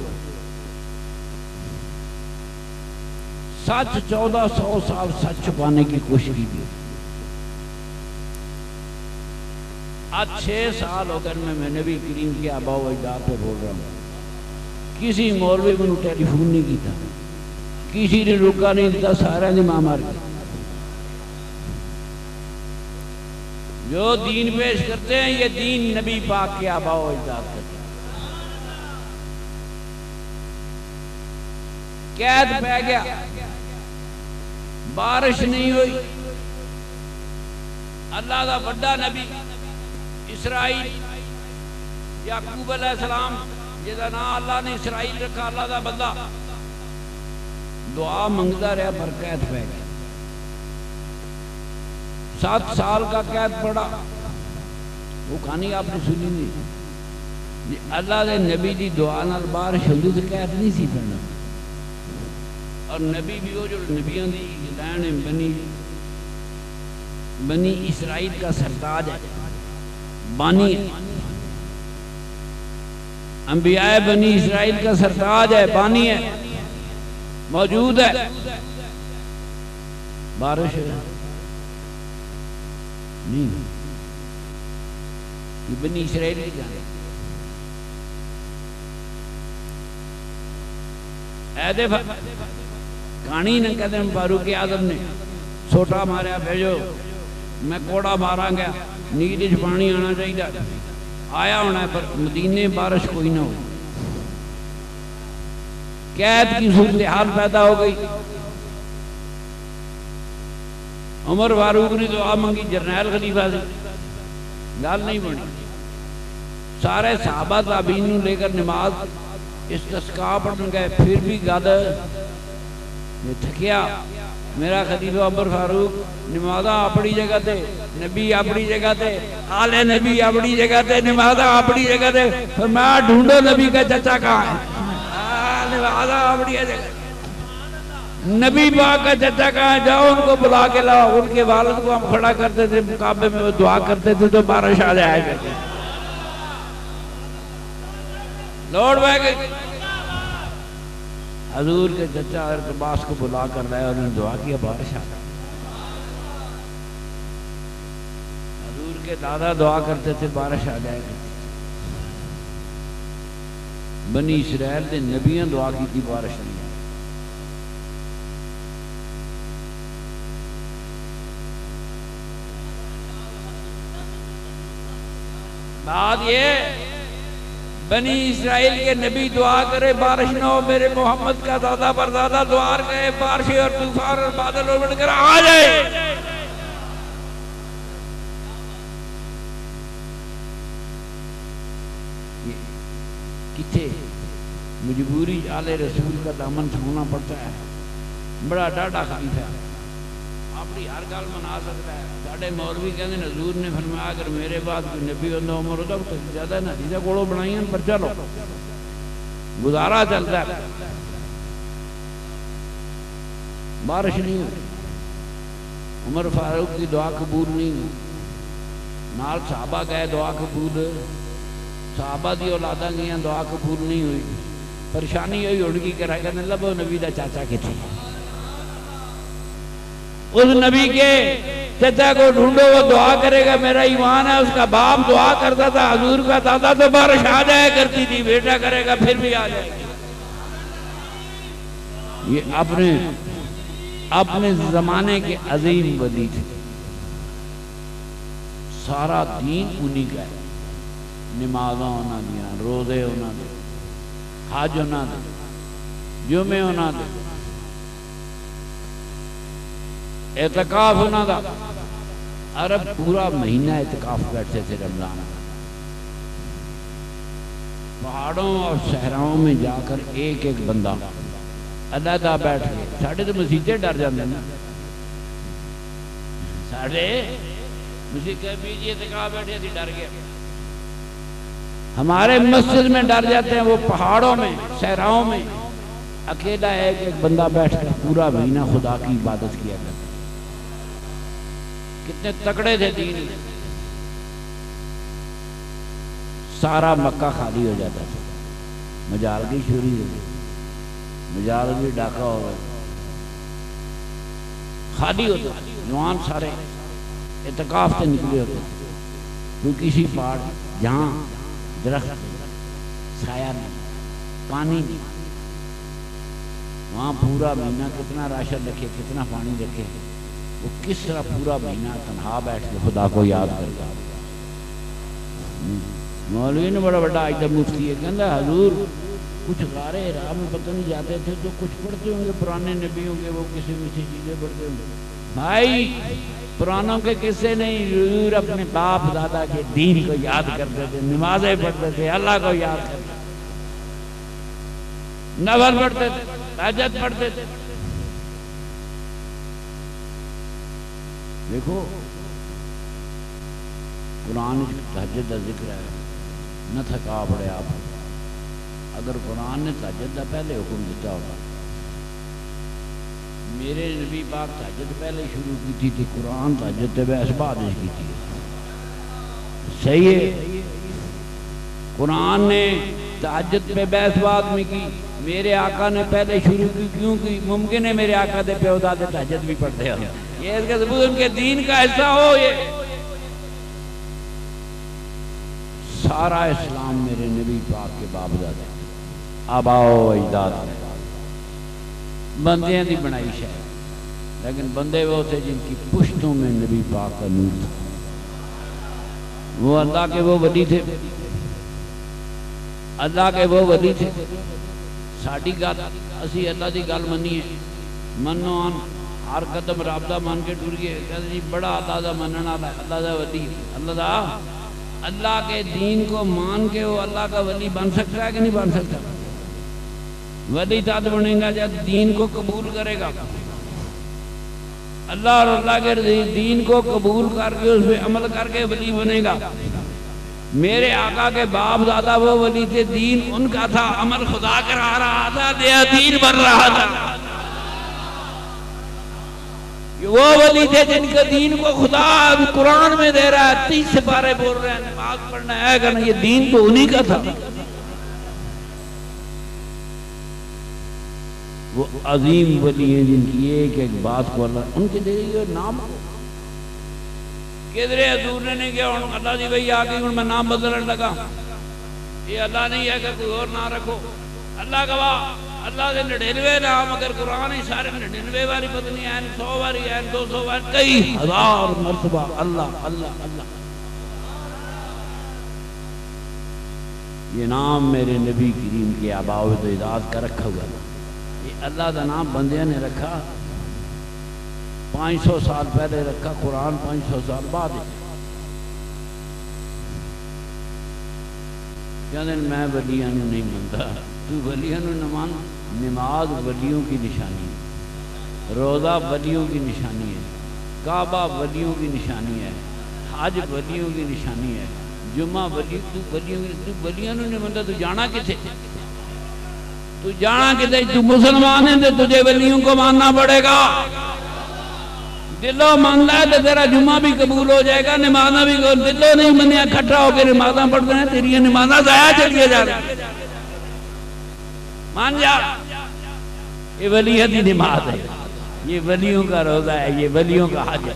سچ 1400 سال سچ چھپانے کی کوشش کی تھی۔ آج 6 سال ہو گئے میں نبی کریم کے آباء و اجداد پہ بول رہا ہوں، کسی مولوی میں ٹیلی فون نہیں کیتا، کسی نے رکا نہیں دیتا، سارا نے ماں مار گیا۔ جو دین پیش کرتے ہیں یہ دین نبی پاک کے آباء و اجداد کرتے ہیں۔ قید پہ گیا، بارش نہیں ہوئی، اللہ دا بڑا نبی اسرائیل یعقوب علیہ السلام جہاں نام اللہ نے اسرائیل رکھا، اللہ دا بندہ دعا منگتا رہا پر قید پہ گیا۔ 7 سال کا قید پڑا۔ وہ کہانی آپ نے سنی نہیں، اللہ دے نبی دی دعا نال بارش ہوندی تے قید نہیں سی پڑنا۔ اور نبی بھی وہ جو نبیوں دی لین بنی اسرائیل کا سرتاج ہے، بانی ہے، انبیاء بنی اسرائیل کا سرتاج ہے، بانی ہے، موجود ہے۔ بارش نہیں، یہ بنی اسرائیل کی جانے ایدے کہانی نہ کہتے ہیں فاروق اعظم نے سوٹا ماریا بھیجو، میں کوڑا مارا گیا، نیند وچ پانی آنا چاہیے، آیا ہونا ہے پر مدینے بارش کوئی نہ ہوئی۔ قید کی صورتحال پیدا ہو گئی۔ عمر فاروق نے دعا منگی، جرنیل خلیفہ سے گل نہیں بنی۔ سارے صحابہ تابعین لے کر نماز استسقاء پڑھن گئے، پھر بھی گل تھکیا۔ میرا خلیفہ عمر فاروق نمازاں اپنی جگہ تے، نبی اپنی جگہ تے، آل نبی اپنی جگہ تے، نمازاں اپنی جگہ تے، فرمایا ڈھونڈو نبی کا چچا کہاں ہے؟ نمازاں اپنی جگہ، نبی پاک کا چچا کہاں ہے؟ جاؤ ان کو بلا کے لاؤ۔ ان کے والد کو ہم کھڑا کرتے تھے مقابلے میں، وہ دعا کرتے تھے تو بارش آ جائے کرتے لوڑ بہ گئی۔ حضور کے چچا حضرت عباس کو بلا کر لائے اور انہوں نے دعا کیا، بارش آ گئی۔ حضور کے دادا دعا کرتے تھے بارش آ جائے گی۔ بنی اسرائیل نے نبیاں دعا کی تھی، بارش نہیں آئی۔ بات یہ بنی اسرائیل کے نبی دعا کرے بارش نہ ہو، میرے محمد کا دادا پر دادا دعا کرے بارشیں اور طوفان اور بادل اور بڑھ کر آ جائے۔ کتنے مجبوری آل رسول کا دامن تھامنا پڑتا ہے، بڑا ڈاڈا خلیفہ ہے، اپنی ہر گل منا سکتا ہے۔ ساڈے مولوی کہتے ہیں حضور نے فرمایا اگر میرے بعد کوئی نبی ہوتا عمر ہوتا تو زیادہ نہ حدیثاں کوڑوں بنائیں پر چلو گزارا چلتا ہے۔ بارش نہیں ہوئی، عمر فاروق کی دعا قبول نہیں ہوئی، نال صحابہ گئے دعا قبول، صحابہ دی اولاداں گئیں دعا قبول نہیں ہوئی۔ پریشانی ہوئی ان کی کرا کہ لبو نبی دا چاچا کتنے، اس نبی کے چچا کو ڈھونڈو وہ دعا کرے گا میرا ایمان ہے۔ اس کا باپ دعا کرتا تھا، حضور کا دادا تو بارش آ جایا کرتی تھی، بیٹا کرے گا پھر بھی آ جائے گی۔ یہ اپنے زمانے کے عظیم ولی تھے، سارا دین انہی کا ہے، نمازاں انہاں دیاں، روزے انہاں دے، حج انہاں دے، جمعے انہاں دے، اعتکاف انہاں دا۔ عرب پورا مہینہ اعتکاف بیٹھتے تھے رمضان، پہاڑوں اور صحراؤں میں جا کر ایک ایک بندہ علیحدہ بیٹھ کے، ساڑھے تو مسیحے ڈر جاتے ہیں نا، ساڑھے مسیحے بیجی اعتکاف بیٹھے تھی ڈر گیا، ہمارے مسجد میں ڈر جاتے ہیں، وہ پہاڑوں میں صحراؤں میں اکیلا ایک ایک بندہ بیٹھ کر پورا مہینہ خدا کی عبادت کیا کرتا۔ کتنے تکڑے تھے دین میں۔ سارا مکہ خالی ہو جاتا تھا، مجالگی شوری ہو گئی، مجالگی ڈاکہ ہو گئے، خالی ہوتا، جوان سارے اعتکاف سے نکلے ہوتے تھے، کیونکہ کسی پہاڑ جہاں درخت سایہ نہیں، پانی نہیں، وہاں پورا مہینہ کتنا راشن رکھے، کتنا پانی رکھے، وہ کس طرح پورا مہینہ تنہا بیٹھ کے خدا کو یاد کرتا۔ مولوی نے بڑا بڑا آج مفتی ہے، کہندا حضور کچھ غارے راہ میں پتہ نہیں جاتے تھے تو کچھ پڑھتے ہوں گے پرانے نبیوں کے، وہ کسی کسی چیزیں پڑھتے ہوں گے۔ بھائی پرانوں کے قصے نہیں، حضور اپنے باپ دادا کے دین کو یاد کرتے تھے، نمازیں پڑھتے تھے، اللہ کو یاد کرتے تھے، نفل پڑھتے تھے، تہجد پڑھتے تھے۔ دیکھو قرآن تہجد کا ذکر ہے، نہ تھکا پڑے آپ، اگر قرآن نے تہجد کا پہلے حکم دیتا ہوگا، میرے نبی پاک تہجد پہلے شروع کی تھی، قرآن تہجد بحث بعد کی تھی، صحیح ہے۔ قرآن نے تہجد پہ بحث بعد میں کی، میرے آقا نے پہلے شروع کی، کیوں کی؟ ممکن ہے میرے آقا دے پیو دادے تہجد بھی پڑھتے ہوں، یہ اس کا ثبوت ان کے دین کا حصہ ہو۔ یہ سارا اسلام میرے نبی پاک کے باپ دادے آبا و اجداد بندیاں دی بنائی ہے، لیکن بندے وہ تھے جن کی پشتوں میں نبی پاک کا نور تھا، وہ اللہ کے وہ ولی تھے، اللہ کے وہ ولی تھے۔ ساڑی گل اسی اللہ دی گل منی ہے، منو آن ہر قدم رابطہ مان کے ٹر گئے، کہتے جی بڑا اللہ دا مننا اللہ دا ولی، اللہ کے دین کو مان کے وہ اللہ کا ولی بن سکتا ہے کہ نہیں بن سکتا؟ ولی تد بنے گا جب دین کو قبول کرے گا، اللہ اور اللہ کے دین کو قبول کر کے اس پہ عمل کر کے ولی بنے گا۔ میرے آقا کے باپ دادا وہ ولی تھے، دین ان کا تھا، عمل خدا کرا رہا تھا، نیا دین بن رہا تھا۔ وہ ولی تھے جن کے دین کو خدا قرآن میں دے رہا ہے، 30 سپارے بول رہے ہیں، نماز پڑھنا ہے کہ نہیں، یہ دین تو انہی کا تھا۔ وہ عظیم ولی ہیں جن کی ایک ایک بات کو اللہ ان کے دے رہی ہے نام کو کدھرے حضور نے نہیں کیا اللہ جی بھائی آگئی میں نام بدلنے لگا، یہ اللہ نہیں ہے کہ کوئی اور نہ رکھو، اللہ گواہ اللہ دے 99 نام، اگر قرآن ہی سارے 99 باری پتنی ہیں، 100 باری ہیں، 200 باری، کئی ہزار مرتبہ اللہ اللہ اللہ۔ یہ نام میرے نبی کریم کے آباء و اجداد کا رکھا ہوا ہے. یہ اللہ کا نام بندیاں نے رکھا 500 سال پہلے رکھا, قرآن 500 سال بعد. کہتے ہیں میں ولیاں نو نہیں منتا. تو ولیاں نو نہ مان. نماز ولیوں کی نشانی ہے, روزہ ولیوں کی نشانی ہے, کعبہ ولیوں کی نشانی ہے, حج ولیوں کی نشانی ہے, جمعہ ولیوں نو نہیں منتا. تو جانا کتے؟ تو جانا کتے؟ تو مسلمان ہے تو تجھے ولیوں کو ماننا پڑے گا. دلوں مان لے تو تیرا جمعہ بھی قبول ہو جائے گا, نمازاں بھی. دلوں نہیں منیا کھٹا ہو کے نمازاں پڑھتے ہیں, تیری نمازاں ضائع چلیے جا رہی. مان جا, یہ ولیت کی نماز ہے, یہ ولیوں کا روزہ ہے, یہ ولیوں کا حج ہے.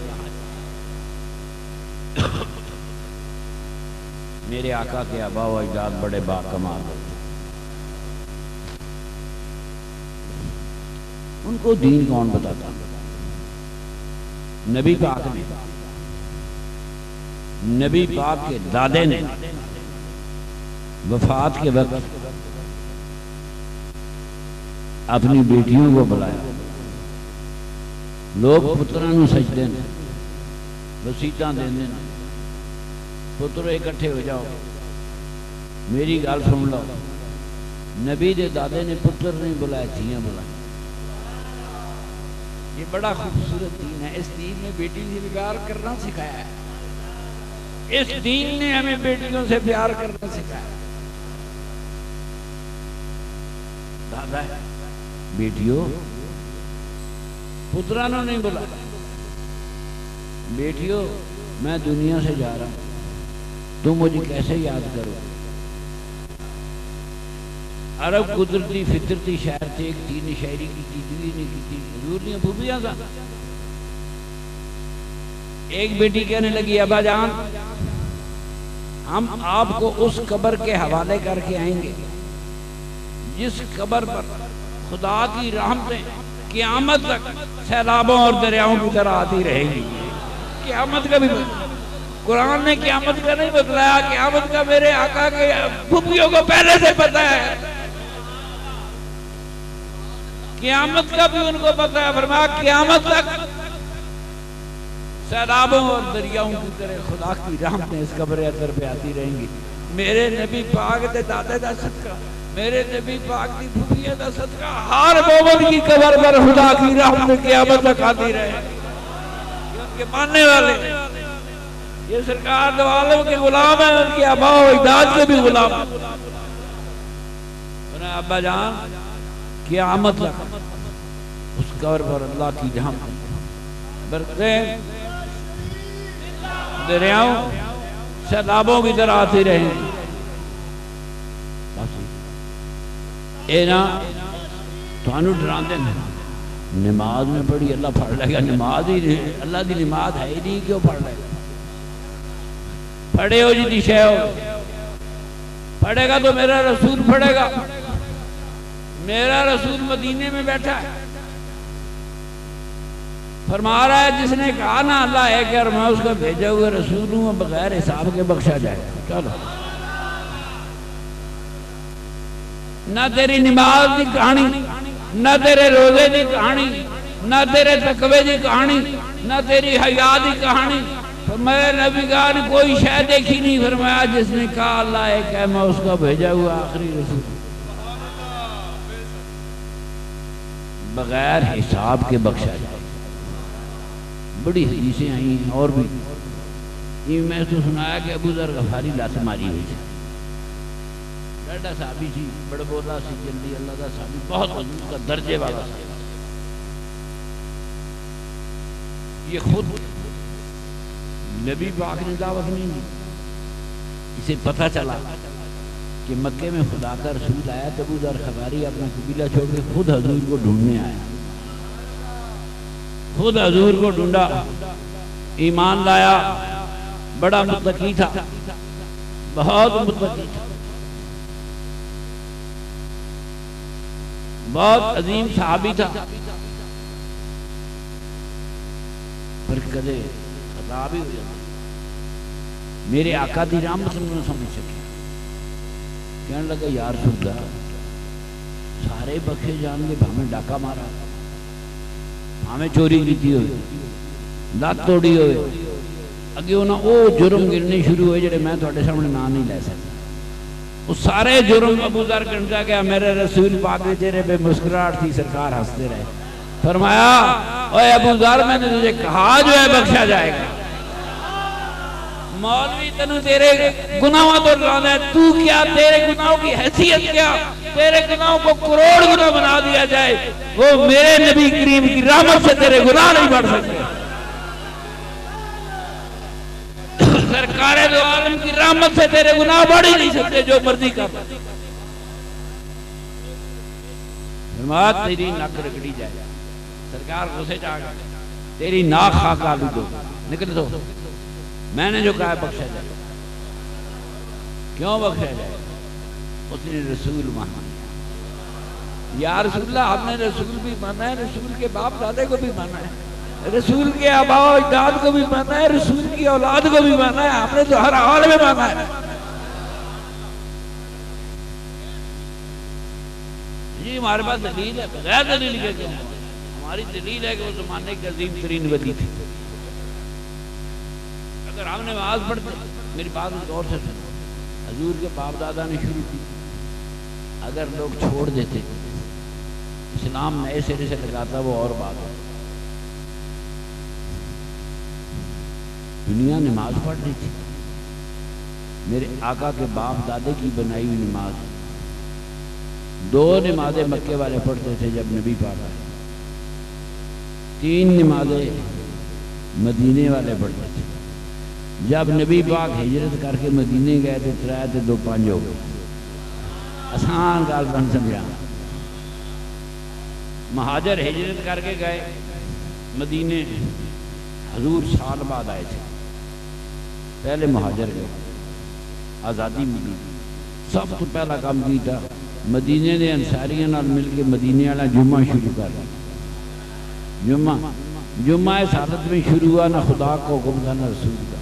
میرے آقا کے آباء و اجداد بڑے باکمال ہوتے, ان کو دین کون بتاتا؟ نبی پاک نے. نبی پاک کے دادے نے وفات کے وقت اپنی بیٹیوں کو بلایا. لوگ پتروں سجدے نے وسیعتاں دیندے نے, پتر اکٹھے ہو جاؤ, میری گل سن لو. نبی دے دادے نے پتر نہیں بلائے, دھیاں بلائے. یہ بڑا خوبصورت دین ہے. اس دین نے بیٹی سے پیار کرنا سکھایا ہے. اس دین نے ہمیں بیٹیوں سے پیار کرنا سکھایا ہے. دادا ہے بیٹیوں, پترانوں نہیں بولا. بیٹیوں میں دنیا سے جا رہا ہوں, تم مجھے کیسے یاد کرو؟ عرب قدرتی فطرتی شاعر تھے, ایک تین شاعری کی چیزی نہیں کی تھی. حضور نے پھوپھیاں تھا. ایک بیٹی کہنے لگی ابا جان ہم آپ کو اس قبر کے حوالے کر کے آئیں گے جس قبر پر خدا کی رحمتیں قیامت تک سیلابوں اور دریاؤں کی طرح آتی رہیں گی. قیامت کا بھی قرآن نے قیامت کا نہیں بتلایا, قیامت کا میرے آقا کے پھوپھیوں کو پہلے سے پتہ ہے. قیامت کا بھی ان کو پتہ ہے. فرمایا قیامت تک سیلابوں اور دریاؤں کی طرح خدا کی رحمتیں اس قبر اطہر پہ آتی رہیں گی. میرے نبی پاک دے دادے دا صدقہ, میرے نبی پاک دی پھوپھیاں دا صدقہ, ہر مومن کی قبر پر خدا کی رحمت قیامت تک آتی رہے. ان کے ماننے والے یہ سرکار دو عالم کے غلام ہیں, ان کے آباء و اجداد کے بھی غلام ہیں. انہیں ابا جان قیامت تک اس قبر پر اللہ کی رحمت برکتیں دریاؤں سیلابوں کی طرح آتی رہیں گی. اے نا تھانوں ڈران دیں نماز میں پڑھی اللہ پڑھ لے گا. نماز ہی اللہ دی نماز ہے ہی نہیں, کیوں پڑھ لے گا؟ پڑھے ہو جی دی شے ہو, پڑھے گا تو میرا رسول پڑھے گا. میرا رسول مدینے میں بیٹھا ہے, فرما رہا ہے جس نے کہا نا اللہ ہے کہ میں اس کا بھیجا ہوئے رسول ہوں, بغیر حساب کے بخشا جائے گا. چلو نہ تیری نماز کی کہانی, نہ تیرے روزے کی کہانی, نہ تیرے تقوی کی کہانی, نہ تیری حیا کی کہانی. فرمایا نبی گار کوئی شے دیکھی نہیں. فرمایا جس نے کہا اللہ ہے کہ میں اس کا بھیجا ہوا آخری رسول, بغیر حساب کے بخشا جائے. بڑی حدیثیں آئی ہیں اور بھی. یہ میں تو سنایا کہ ابو ذر غفاری لات ماری ہوئی تھی. ڈاڈا صحابی سی, بڑا بولا سی, جلدی اللہ کا صحابی, بہت حضور کا درجے والا سی. یہ خود نبی پاک نے دعوت نہیں دی. اسے پتہ چلا کہ مکے میں خدا کا رسول آیا تو ابو ذر غفاری اپنا قبیلہ چھوڑ کے خود حضور کو ڈھونڈنے آیا. خود حضور کو ڈھونڈا, ایمان لایا, بڑا متقی تھا, بہت متقی تھا, بہت عظیم صحابی تھا. پر کدے خطا بھی ہو جاتا. میرے آقا دی رحمت نہ سمجھ سکے. کہنے لگا یا رسول اللہ سارے بخشے جان گے ہمیں ڈاکہ مارا ہمیں چوری کی ہوئے لات توڑی ہوئے اگے انہوں وہ جرم گرنے شروع ہوئے جڑے میں تھوڑے سامنے نہ نہیں لے سکتا وہ سارے جرم ابو ذر کرتا گیا میرے رسول پاک کے چہرے پہ مسکراہٹ تھی سرکار ہنستے رہے فرمایا اوے ابو ذر میں نے تجھے کہا جو ہے بخشا جائے گا مولوی تنو تیرے گناہوں تو لانا ہے تو کیا تیرے گناہوں کی حیثیت کیا تیرے گناہوں کو کروڑ گناہ بنا دیا جائے وہ میرے نبی کریم کی رحمت سے تیرے گناہ نہیں بڑھ سکتے سرکار دو عالم کی رحمت سے تیرے گناہ بڑھ ہی نہیں سکتے جو مرضی کر فرمایا تیری ناک رگڑی جائے سرکار غصے جا گا تیری ناک خاک آلو دو نکل دو میں نے جو کہا ہے بخشا جائے کیوں بخشا جائے اس نے رسول مانا یا رسول اللہ ہم نے رسول بھی مانا ہے رسول کے باپ دادے کو بھی مانا ہے رسول کے آباء و اجداد کو بھی مانا ہے رسول کی اولاد کو بھی مانا ہے ہم نے تو ہر حال میں مانا ہے جی ہمارے پاس دلیل ہے بغیر دلیل کے کیوں ہماری دلیل ہے کہ وہ زمانے کی عظیم ترین ولی تھی اگر ہم نے نماز پڑھتے میری بات غور سے سنو حضور کے باپ دادا نے شروع کی اگر لوگ چھوڑ دیتے اسلام نئے سرے سے لگاتا وہ اور بات ہے دنیا نماز پڑھ رہی تھی میرے آقا کے باپ دادے کی بنائی ہوئی نماز 2 نمازیں مکے والے پڑھتے تھے جب نبی پاک آئے 3 نمازیں مدینے والے پڑھتے تھے جب نبی پاک ہجرت کر کے مدینے گئے تو 3 تے 2 5 ہو گئے آسان گال بن سمجھا مہاجر ہجرت کر کے گئے مدینے حضور سال بعد آئے تھے پہلے مہاجر گئے آزادی ملی سب تو پہلا کام کی تھا مدینے نے انصاریاں نال مل کے مدینے والا جمعہ شروع کر دیا جمعہ اس حالت میں شروع ہوا نہ خدا کو حکم تھا نہ رسول کا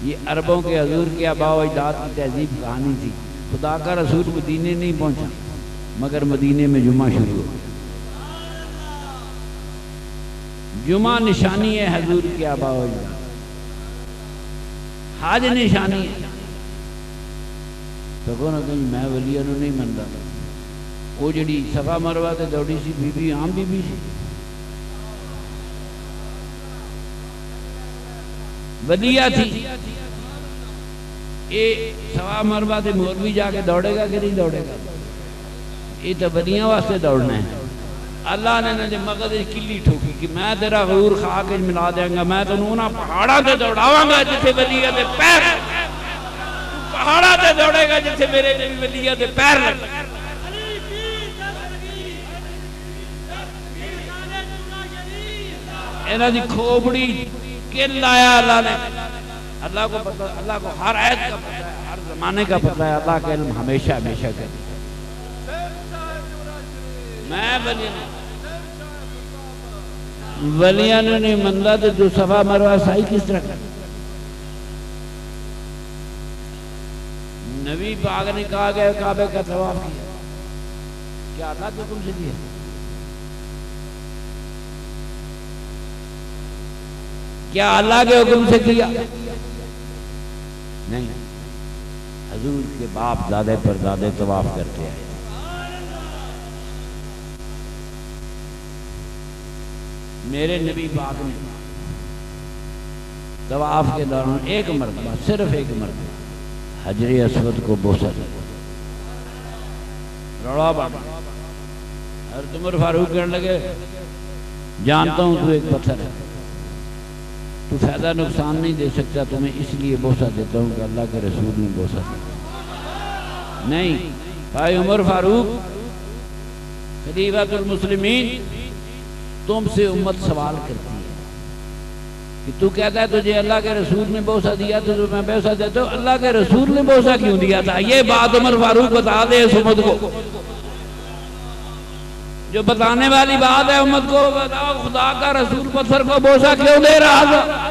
یہ عربوں کے حضور کے آباء و اجداد کی تہذیب کہانی تھی خدا کا رسول مدینے نہیں پہنچا مگر مدینے میں جمعہ شروع ہوا جمعہ نشانی ہے حضور کے آباء و اجداد حج نشانی ہے تو کہو نہ کہیں میں ولیاں نو نہیں مندا وہ جڑی صفا مروہ تے دوڑی سی بی بی عام بی بی سی ولیہ تھی یہ صفا مروہ تے مولوی جا کے دوڑے گا کہ نہیں دوڑے گا یہ تو ولیاں واسطے دوڑنا ہے اللہ نے نے مغز کلی ٹھوکی کہ میں تیرا غرور خاک ملا دیا گا میں تو انہوں پہاڑا تے دوڑاواں گا جسے ولیہ دے پیر پہاڑا تے دوڑے گا جسے میرے نبی ولیہ دے پیر لگ انہاں دی کھوپڑی کل آیا اللہ نے اللہ کو پتہ اللہ کو ہر آیت کا پتہ ہے ہر زمانے کا پتہ ہے اللہ کا علم ہمیشہ ہمیشہ کا میں ولیاں نے نہیں مندہ تو جو صفا مروہ سائی کس طرح کر نبی پاک نے کہا گیا کعبے کا طواف کیا کیا اللہ کے حکم سے دیا کیا اللہ کے حکم سے کیا نہیں حضور کے باپ دادے پر دادے طواف کرتے ہیں میرے نبی پاک نے طواف کے دوران ایک مرتبہ صرف ایک مرتبہ حجر اسود کو بوسہ دیا روڑا باقا حضرت عمر فاروق کہنے لگے جانتا ہوں تو ایک پتھر ہے تو فائدہ نقصان نہیں دے سکتا تمہیں اس لیے بوسہ دیتا ہوں کہ اللہ کے رسول نے بوسہ دیا نہیں بھائی عمر فاروق خلیفۃ المسلمین تم سے امت سوال کرتی ہے کہ تو کہتا ہے تجھے اللہ کے رسول نے بوسہ دیا تو میں بوسہ دیتا ہوں اللہ کے رسول نے بوسہ کیوں دیا تھا یہ بات عمر فاروق بتا دے اس امت کو جو بتانے والی بات ہے امت کو بتاؤ خدا کا رسول پتھر کو بوسہ کیوں دے رہا تھا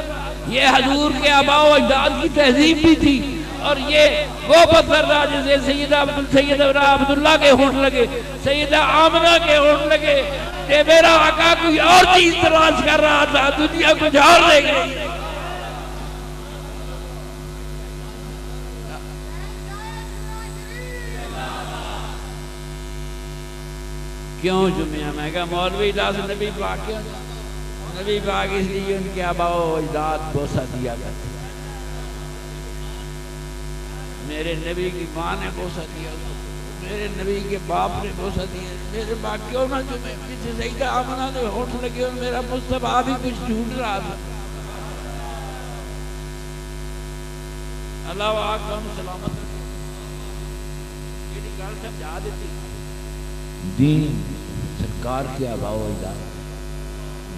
یہ حضور کے آباء و اجداد کی تہذیب بھی تھی اور یہ وہ پتھر تھا جسے سیدہ عبداللہ کے ہونٹ لگے، سیدہ آمنہ کے ہونٹ لگے کہ میرا آقا کوئی اور چیز تلاش کر رہا تھا، دنیا کچھ اور لے گئی۔ کیوں جمعہ؟ میں کہا مولوی لاس نبی پاک کیوں؟ نبی پاک اس لیے ان کے آبا و اجداد بوسہ دیا کرتے، میرے نبی کی ماں نے بوسہ دیا، میرے نبی کے باپ نے بوسہ دیا، میرے باپ کیوں نہ جمعے؟ پیچھے سیدہ آمنہ نے ہونٹ لگے اور میرا مصطفیٰ بھی کچھ جھوٹ رہا تھا۔ اللہ واقع ہم سلامت یہ نکال سمجھا دیتی۔ دین سرکار کے آبا و اجداد،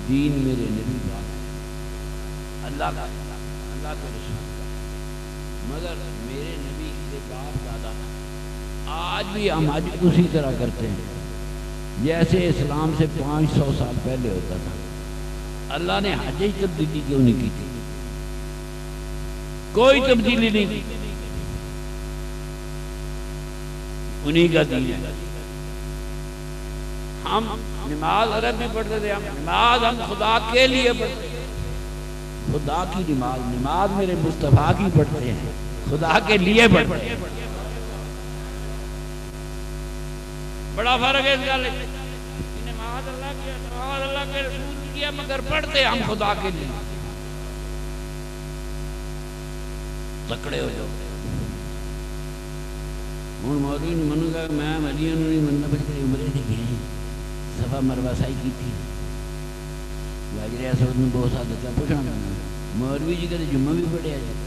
دین میرے نبی پاک، اللہ کا رسول کا، مگر میرے نبی کے باپ دادا آج بھی ہم حج اسی طرح کرتے ہیں جیسے اسلام سے 500 سال پہلے ہوتا تھا۔ اللہ نے حج تبدیلی کیوں نہیں کی تھی؟ کوئی تبدیلی نہیں کی، انہی کا دین ہے۔ ہم نماز عرب میں پڑھتے تھے، نماز ہم خدا کے لیے پڑھتے ہیں، خدا کی نماز میرے مصطفیٰ کی پڑھتے ہیں، خدا کے لیے پڑھتے ہیں۔ بڑا فرق ہے اس کا، نماز اللہ کی، نماز اللہ کے رسول کی کیا، مگر پڑھتے ہم خدا کے لیے۔ تکڑے ہو جاؤ۔ ہوں مولوی نے منو کہا میں مدینہ نہیں مننا، بچے عمرے سے گئے صفا مروہ سائی کی تھی، حجر اسود میں بہت ساتھ دیتا پوچھنا مولوی جی کہتے جمعہ بھی پڑھے آجائے،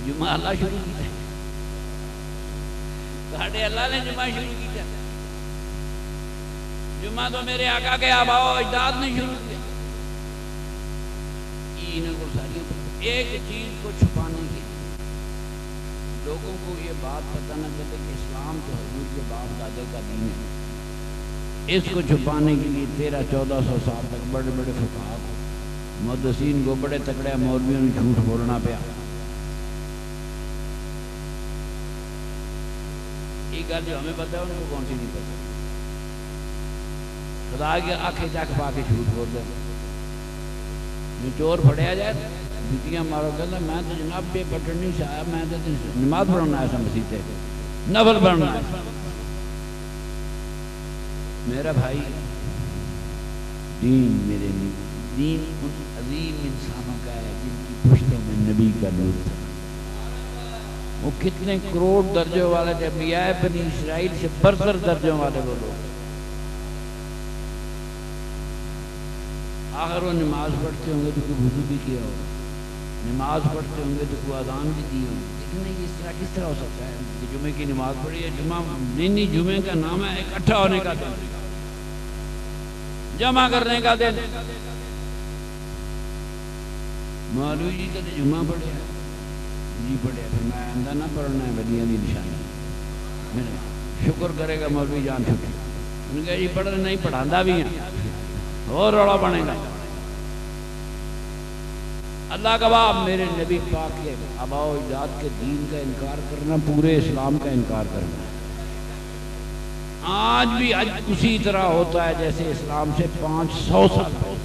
جمعہ اللہ شروع کی تھا، ساڑھے اللہ نے جمعہ شروع کی تھا، جمعہ تو میرے آقا کے آبا و اجداد نے شروع کیا۔ ایک چیز کو چھپانے کے لوگوں کو یہ بات پتہ نہ چلے کہ اسلام تو حضور کے باپ دادے کا دین ہے، اس کو چھپانے کے لیے 1300-1400 سال تک بڑے بڑے فقہاء کو، محدثین کو، بڑے تکڑے مولویوں نے جھوٹ بولنا پیا۔ ایک گل جو ہمیں پتہ ہے ان کو کون سی نہیں پتہ، خدا کے آنکھیں چک پا کے جھوٹ بول دے، چور پھڑیا جائے جتیاں مارو، کہتا میں تو جناب بے پٹڑنی سے آیا، میں تو نماز پڑھنا ایسا مسیح سے نفل پڑھنا ہے۔ میرا بھائی دین میرے دین ان عظیم انسانوں کا ہے جن کی پشتوں میں نبی کا نور تھا، وہ کتنے کروڑ درجوں والے تھے، انبیاء بنی اسرائیل سے برتر درجوں والے وہ لوگ، آخر وہ نماز پڑھتے ہوں گے تو کوئی وضو بھی کیا ہوگا، نماز پڑھتے ہوں گے تو کوئی اذان بھی دی ہوگی، لیکن نہیں اس طرح کس طرح ہو سکتا ہے کہ جمعے کی نماز پڑھی ہے؟ جمعہ نہیں، جمعے کا نام ہے اکٹھا ہونے کا دن، جمع کرنے کا دن۔ مولوی جی کہتے جمعہ پڑھے جی پڑھے، پھر میں آئندہ نہ پڑھنا ہے، ولیاں دی نشانی شکر کرے گا مولوی جان چھٹی، ان نے کہا جی پڑھنا نہیں، پڑھاندہ بھی ہیں اور روڑا بنے گا۔ اللہ گواہ میرے نبی پاک کے آبا و اجداد کے دین کا انکار کرنا پورے اسلام کا انکار کرنا ہے۔ آج بھی اسی طرح ہوتا ہے جیسے اسلام سے 500 سال پہلے،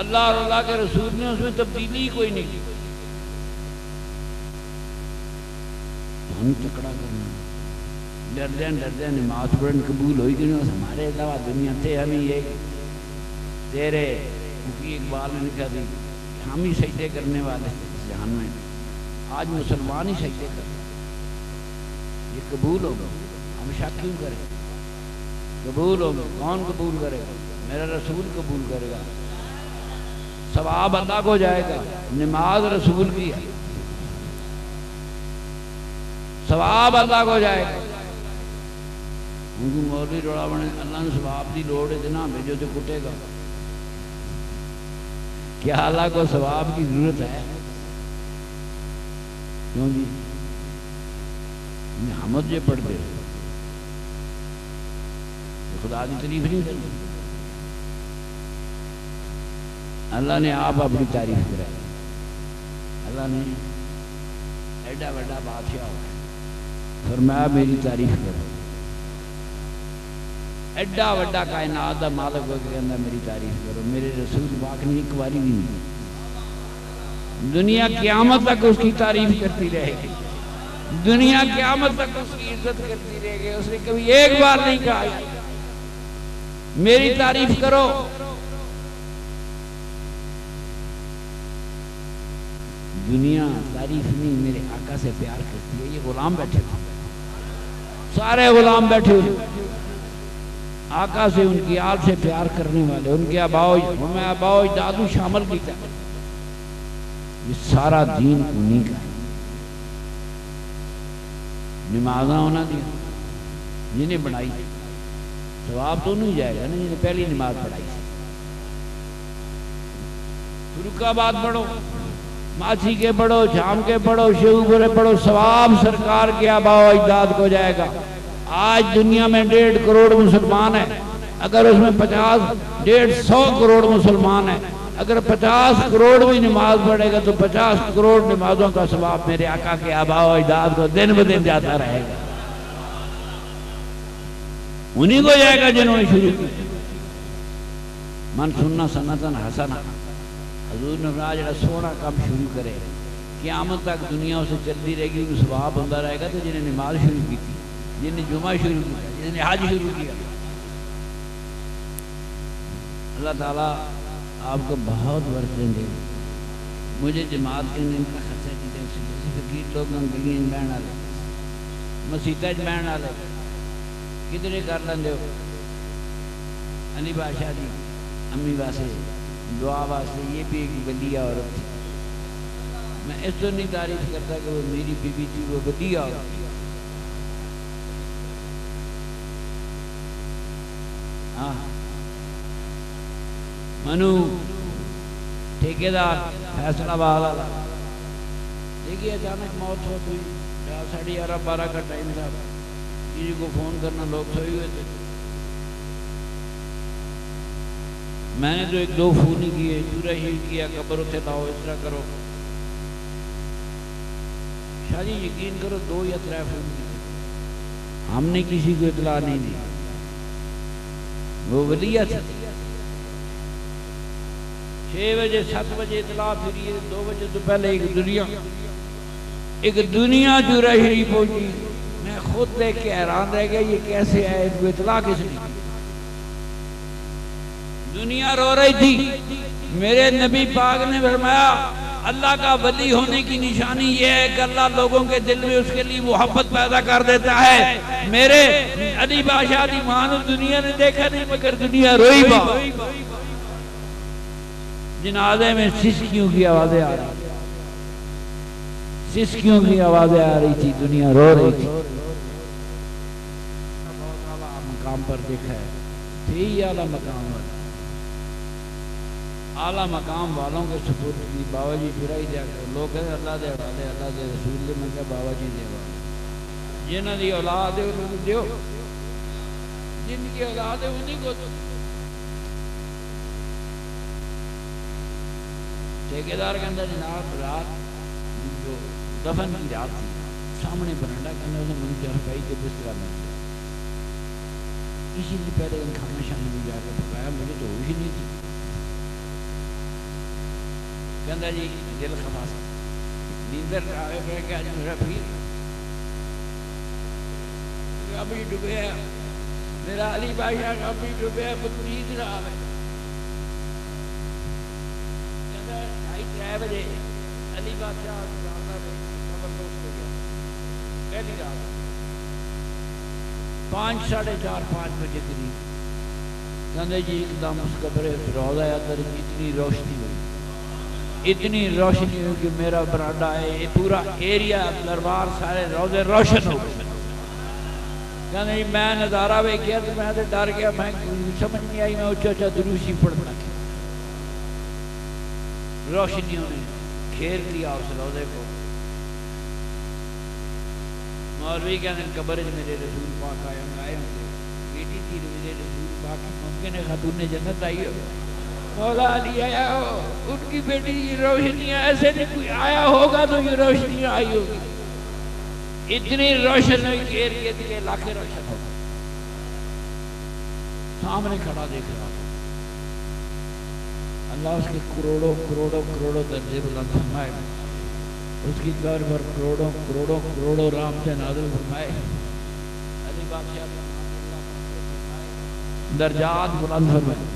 اللہ اور اللہ کے رسول نے اس میں تبدیلی کوئی نہیں کی۔ ہم تکڑا کرنا، ڈردیں نماز پڑھن قبول ہوئی کہ نہیں، ہمارے علاوہ دنیا تھے ہم ہی ایک تیرے کیونکہ اقبال نے لکھا تھی ہم ہی سجدے کرنے والے جہان میں، آج مسلمان ہی سجدے کرتے، یہ قبول ہوگا؟ ہم شک کیوں کریں؟ قبول ہوگا، کون قبول کرے گا؟ میرا رسول قبول کرے گا، ثواب اللہ کو جائے گا، نماز رسول کی ہے، ثواب اللہ کو جائے گا۔ ان کو مولوی روڑا بنے اللہ نے ثواب دی لوڑ اتنا بھیجو تو کٹے گا، کیا اللہ کو ثواب کی ضرورت ہے؟ کیوں جی حمد جو پڑھتے خدا کی تعریف نہیں کرتی، اللہ نے آپ اپنی تعریف کرائی، اللہ نے ایڈا بڑا بادشاہ ہو فرمایا میری تعریف کرو. ایڈا بڑا کائنات دا مالک ہو کے کہندا میری تعریف کرو. میرے رسول پاک نے ایک باری بھی نہیں. دنیا قیامت تک اس کی تعریف کرتی رہے گی. دنیا قیامت تک اس کی عزت کرتی رہے گی. اس نے کبھی ایک بار نہیں کہا میری تعریف کرو. دنیا تعریف نہیں میرے آقا سے پیار کرتی ہے. یہ غلام بیٹھے تھے, سارے غلام بیٹھے ہوئے, آقا سے ان کی آل سے پیار کرنے والے, ان کے آباؤ اجدادو شامل کیتا. یہ سارا دین انہی کا ہے. نمازاں ہونا دی جنہیں بنائی, ثواب تو نہیں جائے گا نا جنہیں پہلی نماز پڑھائی. ترکاباد پڑھو, ماچھی کے پڑھو, جھام کے پڑھو, شیو پورے پڑھو, ثواب سرکار کے آباء و اجداد کو جائے گا. آج دنیا میں 1.5 کروڑ مسلمان ہیں. اگر اس میں 100 کروڑ مسلمان ہیں, اگر 50 کروڑ بھی نماز پڑھے گا تو 50 کروڑ نمازوں کا ثواب میرے آقا کے آباء و اجداد کو دن بدن جاتا رہے گا. انہی کو جائے گا جنہوں نے شروع کی. من سننا سنتن حسنہ, حضور نے فرمایا جڑا سونا کام شروع کرے قیامت تک دنیا اسے چلتی رہے گی, ثواب ہوتا رہے گا. تو جنہیں نماز شروع کی تھی, جنہیں جمعہ شروع کیا, جنہیں حج شروع کیا, اللہ تعالیٰ آپ کو بہت برکتیں دے. مجھے جماعت کے ان کا خرچہ کی دے. فقیر لوگ گلیاں بہن والے, مسیطہ بہن والے کتنے کر لیندے ہو. علی بادشاہ دی امی واسطے دعا واسطے, یہ بھی ایک ولی عورت تھی. میں اس تو نہیں تعریف کرتا کہ وہ میری بیوی تھی, وہ ولی عورت تھی. ہاں منو ٹھیکیدار فیصلہ والا, دیکھیے اچانک موت ہوئی. 11:30 کا ٹائم تھا. کسی کو فون کرنا, لوگ سوئے ہوئے تھے. میں نے تو 1-2 فون ہی کیے, چورا ہی کیا, قبر اتنے لاؤ, اس طرح کرو. شاہ جی یقین کرو 2 یا 3 فون کیے, ہم نے کسی کو اطلاع نہیں دی. وہ ولیہ تھی. 6 بجے 7 بجے اطلاع پھری, 2 بجے تو پہلے ایک دنیا چورا شریف پہنچی. میں خود دیکھ کے حیران رہ گیا, یہ کیسے ہے, ان کو اطلاع کس نے دی. دنیا رو رہی تھی. میرے نبی پاک نے فرمایا اللہ کا ولی ہونے کی نشانی یہ ہے کہ اللہ لوگوں کے دل میں اس کے لیے محبت پیدا کر دیتا ہے. میرے علی بادشاہ دی ماں دنیا نے دیکھا نہیں, مگر دنیا روئی با. جنازے میں سسکیوں کی آوازیں آ رہی, سسکیوں کی آوازیں آ رہی تھی, دنیا رو رہی تھی. بہت اعلیٰ مقام پر دیکھا ہے, تھی اعلیٰ مقام والا. اعلیٰ مقام والوں کے سپورٹ کی بابا جی چرائی دیا کر. لوگ کہتے اللہ دے حوالے, اللہ دے رسول دے. میں کہا بابا جی دے حوالے. جنہوں دی اولاد ہے انہوں کو دیو, جن کی اولاد ہے انہیں کو دو. ٹھیکیدار کے اندر جناب رات جو دفن کی رات تھی, سامنے برانڈا کے اندر مجھے چرپائی کے بستر میں اسی لیے پہلے کھانا شانا میں جا کے پکایا. مجھے تو ہوش ہی نہیں تھی. کہندا جی دل خفا سا, نیندر آئے پہ کہ آج میرا پیر ابھی ڈوبیا, میرا علی بادشاہ ابھی ڈوبیا, مجھے نیند نہ آئے. 2:30 بجے علی بادشاہ زبردست ہو گیا. پہلی رات 5 ساڑھے 4-5 بجے قریب کہندے جی ایک دم اس قبر روضہ اندر اتنی روشنی ہوئی, اتنی روشنی ہوئی کہ میرا برانڈا ہے, یہ پورا ایریا دربار سارے روضے روشن ہو گئے. کہندے جی میں نظارہ وے کیا تو میں ڈر گیا, میں سمجھ نہیں آئی, میں اچھا دروشی پڑھنا. روشنیوں نے گھیر لیا اس روضے کو. مولوی کہنے قبر میرے رسول پاک آئے ہوں گے, بیٹی تھی میرے رسول پاک, ممکن ہے خاتون جنت آئی ہو, مولا علی آیا ہو, ان کی بیٹی کی روشنیاں ایسے نہیں, کوئی آیا ہوگا تو یہ روشنیاں آئی ہوگی. اتنی روشن ہوئی کہ ارد گرد کے علاقے روشن ہو گئے. سامنے کھڑا دیکھ رہا تھا. اللہ اس کے کروڑوں کروڑوں کروڑوں درجے بلند فرمائے. اس کی قبر پر کروڑوں کروڑوں کروڑوں رحمتیں نازل فرمائے. علی بادشاہ درجات بلند فرمائے.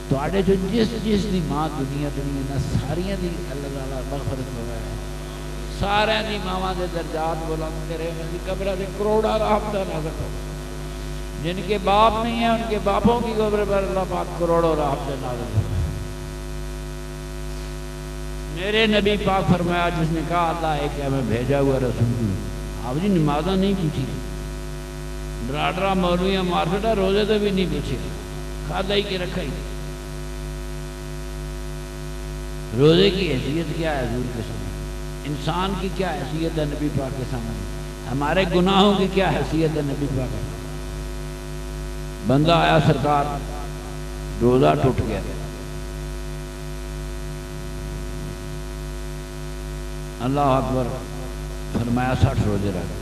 تواڈے جو جس دی ماں دنیا نہ ساریاں دی اللہ تعالی مغفرت فرمائے. سارے دی ماواں دے درجات بلند کرے. ان کی قبر دے کروڑا رحمتیں نازل فرمائے. جن کے باپ نہیں ہیں ان کے باپوں کی قبر پر اللہ پاک کروڑوں رحمتیں نازل فرمائے. میرے نبی پاک فرمایا جس نے کہا اللہ ہے کہ میں بھیجا ہوا رسول ہوں. آپ جی نمازاں نہیں پوچھی, ڈرا مولویاں مارکیٹا روزے تو بھی نہیں پوچھے, کھادا ہی کے رکھا ہی. روزے کی حیثیت کیا ہے حضور کے سامنے؟ انسان کی کیا حیثیت ہے نبی پاک کے سامنے؟ ہمارے گناہوں کی کیا حیثیت ہے نبی پاک کے سامنے؟ بندہ آیا سرکار روزہ ٹوٹ گیا, اللہ اکبر فرمایا 60 روزے رکھ.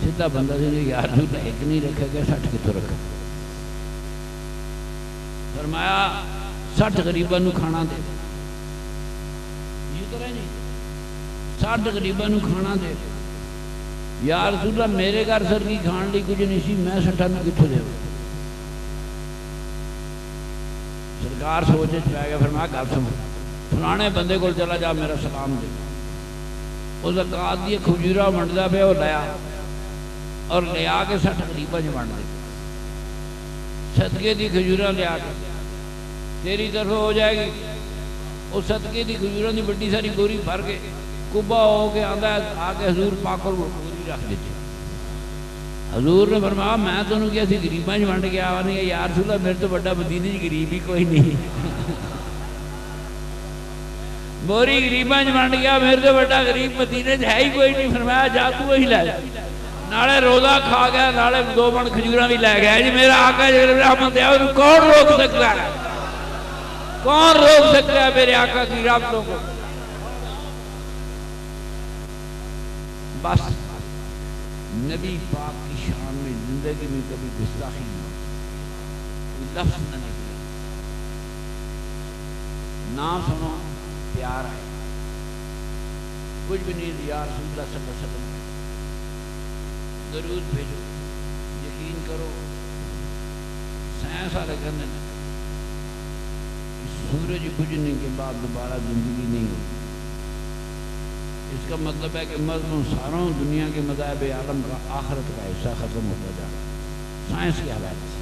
سیدھا بندہ سے یار ایک نہیں رکھے گا 60 کتوں رکھا؟ فرمایا 60 غریباں نو کھانا دے. یہ طرح نہیں 60 غریباں نو کھانا دے. یا رسول اللہ میرے گھر سر کی کھان لی کچھ نہیں سی, میں 60 میں کتوں دے. سرکار سوچے چاہے گا. فرمایا گل سن, فلانے بندے کو چلا جا میرا سلام دے. وہ زکات دی کھجورا ونڈدا پیا, وہ لیا اور لیا کے 60 غریباں چ ونڈ دے. صدقے دی کھجورا لیا کے تیری طرف ہو جائے گی. اس صدقے دی کھجوراں دی بڑی ساری گوری بھر کے کبا ہو کے آندا ہے, آ کے حضور پاک کو گوری رکھ دیتی. حضور نے فرمایا میں تانوں کیا سی غریباں چ ونڈ کے آوا نہیں. یا رسول اللہ میرے تو بڑا مدینے چ غریب ہی کوئی نہیں. بوری غریباں چ ونڈ گیا, میرے تو بڑا غریب مدینے چ ہے ہی کوئی نہیں. فرمایا جا تو وہی لے جا. نالے روزہ کھا گیا, نالے 2 من کھجوراں بھی لے گیا. جی میرا آقا جی رحمت ہے, انہوں کون روک سکتا ہے؟ کون روک سکتا ہے میرے آقا کی رحمتوں کو؟ بس نبی پاک کی شان میں زندگی میں کبھی گستاخی نہ ہو, لفظ نہ نکلے. نہ سنو پیار ہے, کچھ بھی نہیں. یا رسول اللہ صلی اللہ علیہ وسلم درود بھیجو. یقین کرو سائنس والے کہتے ہیں سورج بجھنے کے بعد دوبارہ زندگی نہیں ہوتی. اس کا مطلب ہے کہ مذہب ساروں دنیا کے مذاہب عالم کا آخرت کا حصہ ختم ہوتا جا رہا ہے سائنس کے حوالے سے.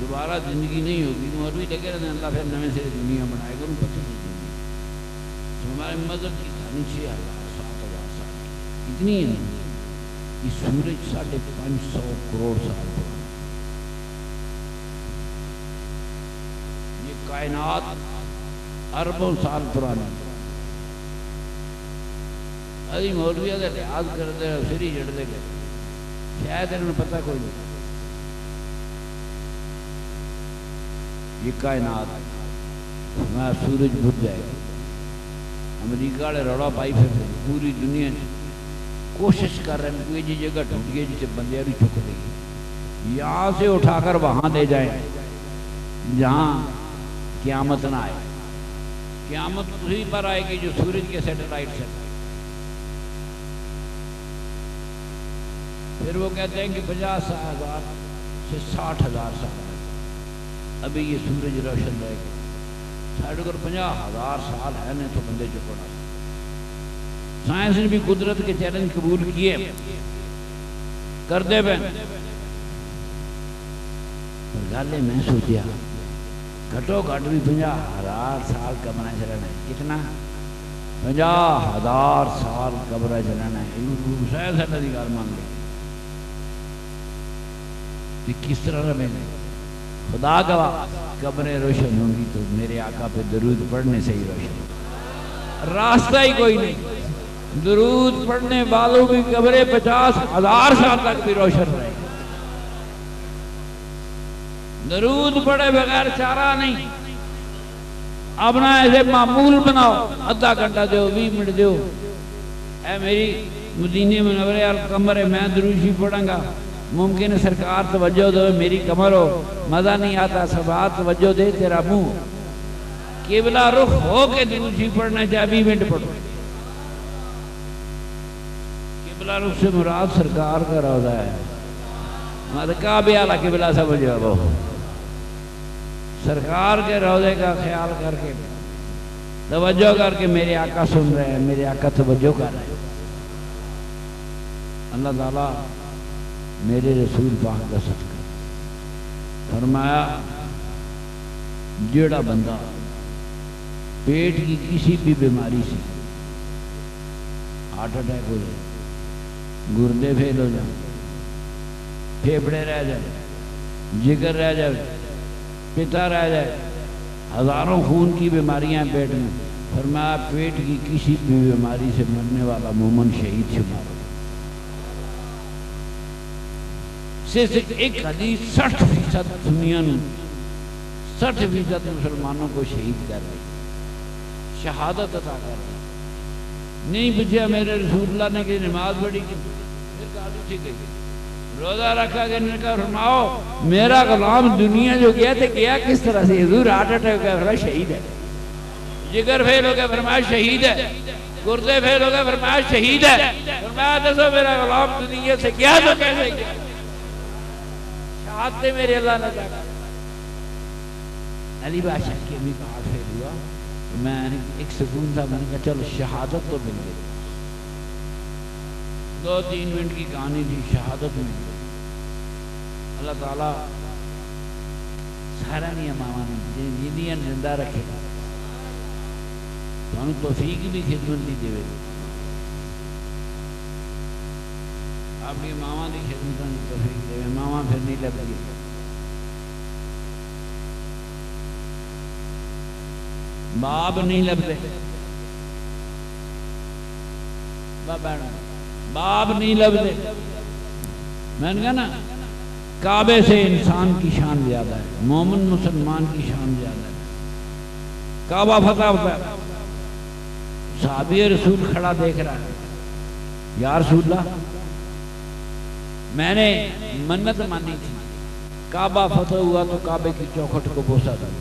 دوبارہ زندگی نہیں ہوگی. مولوی لگے رہتے ہیں اللہ پھر نئے سے دنیا بنائے گا, ان کو پتہ نہیں. ہمارے مذہب کی کہانی 6000 7000 سال اتنی ہے نہیں. یہ سورج 550 کروڑ سال پرانا. یہ کائنات اربوں سال پرانی. ابھی مولویہ کا لحاظ کرتے ہیں, سر ہی جڑتے گئے, شاید انہوں نے پتہ کوئی نہیں. یہ کائنات میں سورج بجھ جائے گا. امریکہ والے روڑا پائی پھر پوری دنیا کوشش کر رہے ہیں کوئی جی جگہ ڈھونڈی ہے جسے بندے بھی چک دے گی, یہاں سے اٹھا کر وہاں لے جائیں جہاں قیامت نہ آئے. قیامت اسی پر آئے گی جو سورج کے سیٹلائٹ سے. پھر وہ کہتے ہیں کہ 50,000 سے 60,000 سال ابھی یہ سورج روشن رہے گا. ساڑھے کو 50,000 سال ہے نہیں تو بندے چکوڑا. سائنس نے بھی قدرت کے چیلنج قبول کیے, کر دے بین. گالے میں سوچیا گھٹو گھٹ بھی 50,000 سال کمرہ چلانا ہے. کتنا؟ 50,000 سال کمرہ چلانا ہے. سائنس ہے ادھیکار مان لے کہ کس طرح رہے گا. خدا گواہ قبریں روشن ہوں گی تو میرے آقا پہ درود پڑھنے سے ہی روشن. راستہ ہی کوئی نہیں. درود پڑھنے والوں کی قبریں 50,000 سال تک بھی روشن رہے. درود پڑھے بغیر چارہ نہیں. اپنا ایسے معمول بناؤ، آدھا گھنٹہ دیو، 20 منٹ دیو، اے میری مدینے منورے القمر ہے، میں دروشی پڑھوں گا، ممکن ہے سرکار توجہ دو، میری کمر ہو، مزہ نہیں آتا، سبات توجہ دے تیرا منہ، قبلہ رخ ہو کے دروشی پڑھنا چاہے 20 منٹ پڑھو۔ قبلہ رخ سے مراد سرکار کا روضہ ہے، مدکہ بھی اعلیٰ قبلہ سمجھو وہ سرکار کے روضے کا خیال کر کے توجہ کر کے میرے آقا سن رہے ہیں، میرے آقا توجہ کر رہے ہیں۔ اللہ تعالیٰ میرے رسول پاک کا صدقہ فرمایا جیڑا بندہ پیٹ کی کسی بھی بیماری سے ہارٹ اٹیک ہو جائے، گردے فیل ہو جائیں، پھیپڑے رہ جائے، جگر رہ جائے، پتا رہ جائے، ہزاروں خون کی بیماریاں پیٹ میں، فرمایا پیٹ کی کسی بھی بیماری سے مرنے والا مومن شہید شمار ہو۔ صرف ایک حدیث 60% دنیا نے 60% مسلمانوں کو شہید کر رہی، شہادت عطا کر رہی۔ نہیں پوچھا میرے رسول اللہ نے کہ نماز پڑھی کی، پھر گاڑی ٹھیک ہے، روزہ رکھا کہ نے کہا فرماؤ میرا غلام دنیا جو گیا تھے گیا کس طرح سے؟ حضور ہارٹ اٹیک ہو گیا، فرمایا شہید ہے، جگر فیل ہو گیا، فرمایا شہید ہے، گردے فیل ہو گیا، فرمایا شہید ہے، فرمایا دسو میرا غلام دنیا سے گیا تو کیسے گیا؟ شہادت میرے اللہ نے کہا۔ علی بادشاہ کی امی کا ہاتھ فیل ہوا، میں ایک سکون تھا، میں نے کہا چلو شہادت تو مل گئی، 2-3 منٹ کی کہانی تھی، شہادت مل گئی۔ اللہ تعالیٰ سارا نہیں ماما نے جنیاں زندہ رکھے، تو توفیق بھی خدمت دی دے، آپ کی ماما دی خدمت نے توفیق دے، ماما پھر نہیں لگ گئی، باپ نہیں لبتے، باپ نہیں لبتے۔ میں نے کہا نا کعبے سے انسان کی شان زیادہ ہے، مومن مسلمان کی شان زیادہ ہے۔ کعبہ فتح ہوتا ہے، صحابی رسول کھڑا دیکھ رہا ہے، یا رسول اللہ میں نے منت مانی تھی، کعبہ فتح ہوا تو کعبے کی چوکھٹ کو بوسہ دوں،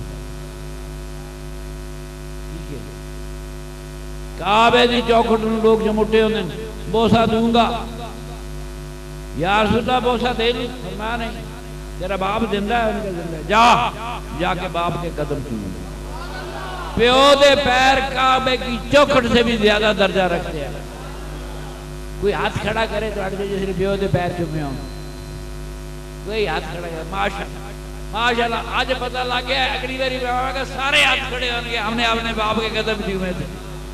کعبے کی چوکھٹ میں لوگ جو مٹے ہونے بوسہ دوں گا، یا رسول اللہ بوسہ دے لوں؟ فرمایا نہیں، تیرا باپ زندہ ہے، ان کا زندہ ہے، جا کے باپ کے قدم چوم، پیو دے پیر کعبے کی چوکھٹ سے بھی زیادہ درجہ رکھتے ہیں۔ کوئی ہاتھ کھڑا کرے تو ہٹ جائے جیسے پیو دے پیر چومے ہوں، کوئی ہاتھ کھڑا کرے، ماشاءاللہ آج پتہ لگ گیا، اگلی باری کا سارے ہاتھ کھڑے ہوں گے، ہم نے اپنے باپ کے قدم چومے تھے،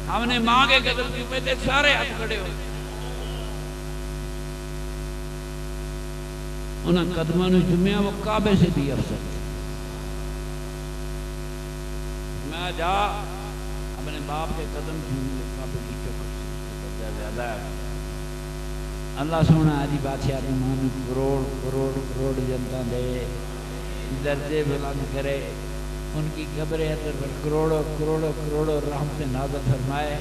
ہم نے ماں کے قدم چومے تھے، سارے ہاتھ کھڑے ہوں گے۔ انہاں قدموں نے چومیا، وہ کعبے سے بھی افضل تھے۔ میں جا اپنے باپ کے قدم چوم لے، کعبے کی چوکھٹ سے زیادہ ہے۔ اللہ سونا آجی بادشاہ ایمان کروڑ کروڑ کروڑ جنتا دے، درجے بلند کرے، ان کی قبر حضرت پر کروڑوں کروڑوں کروڑوں رحمت نازل فرمائے،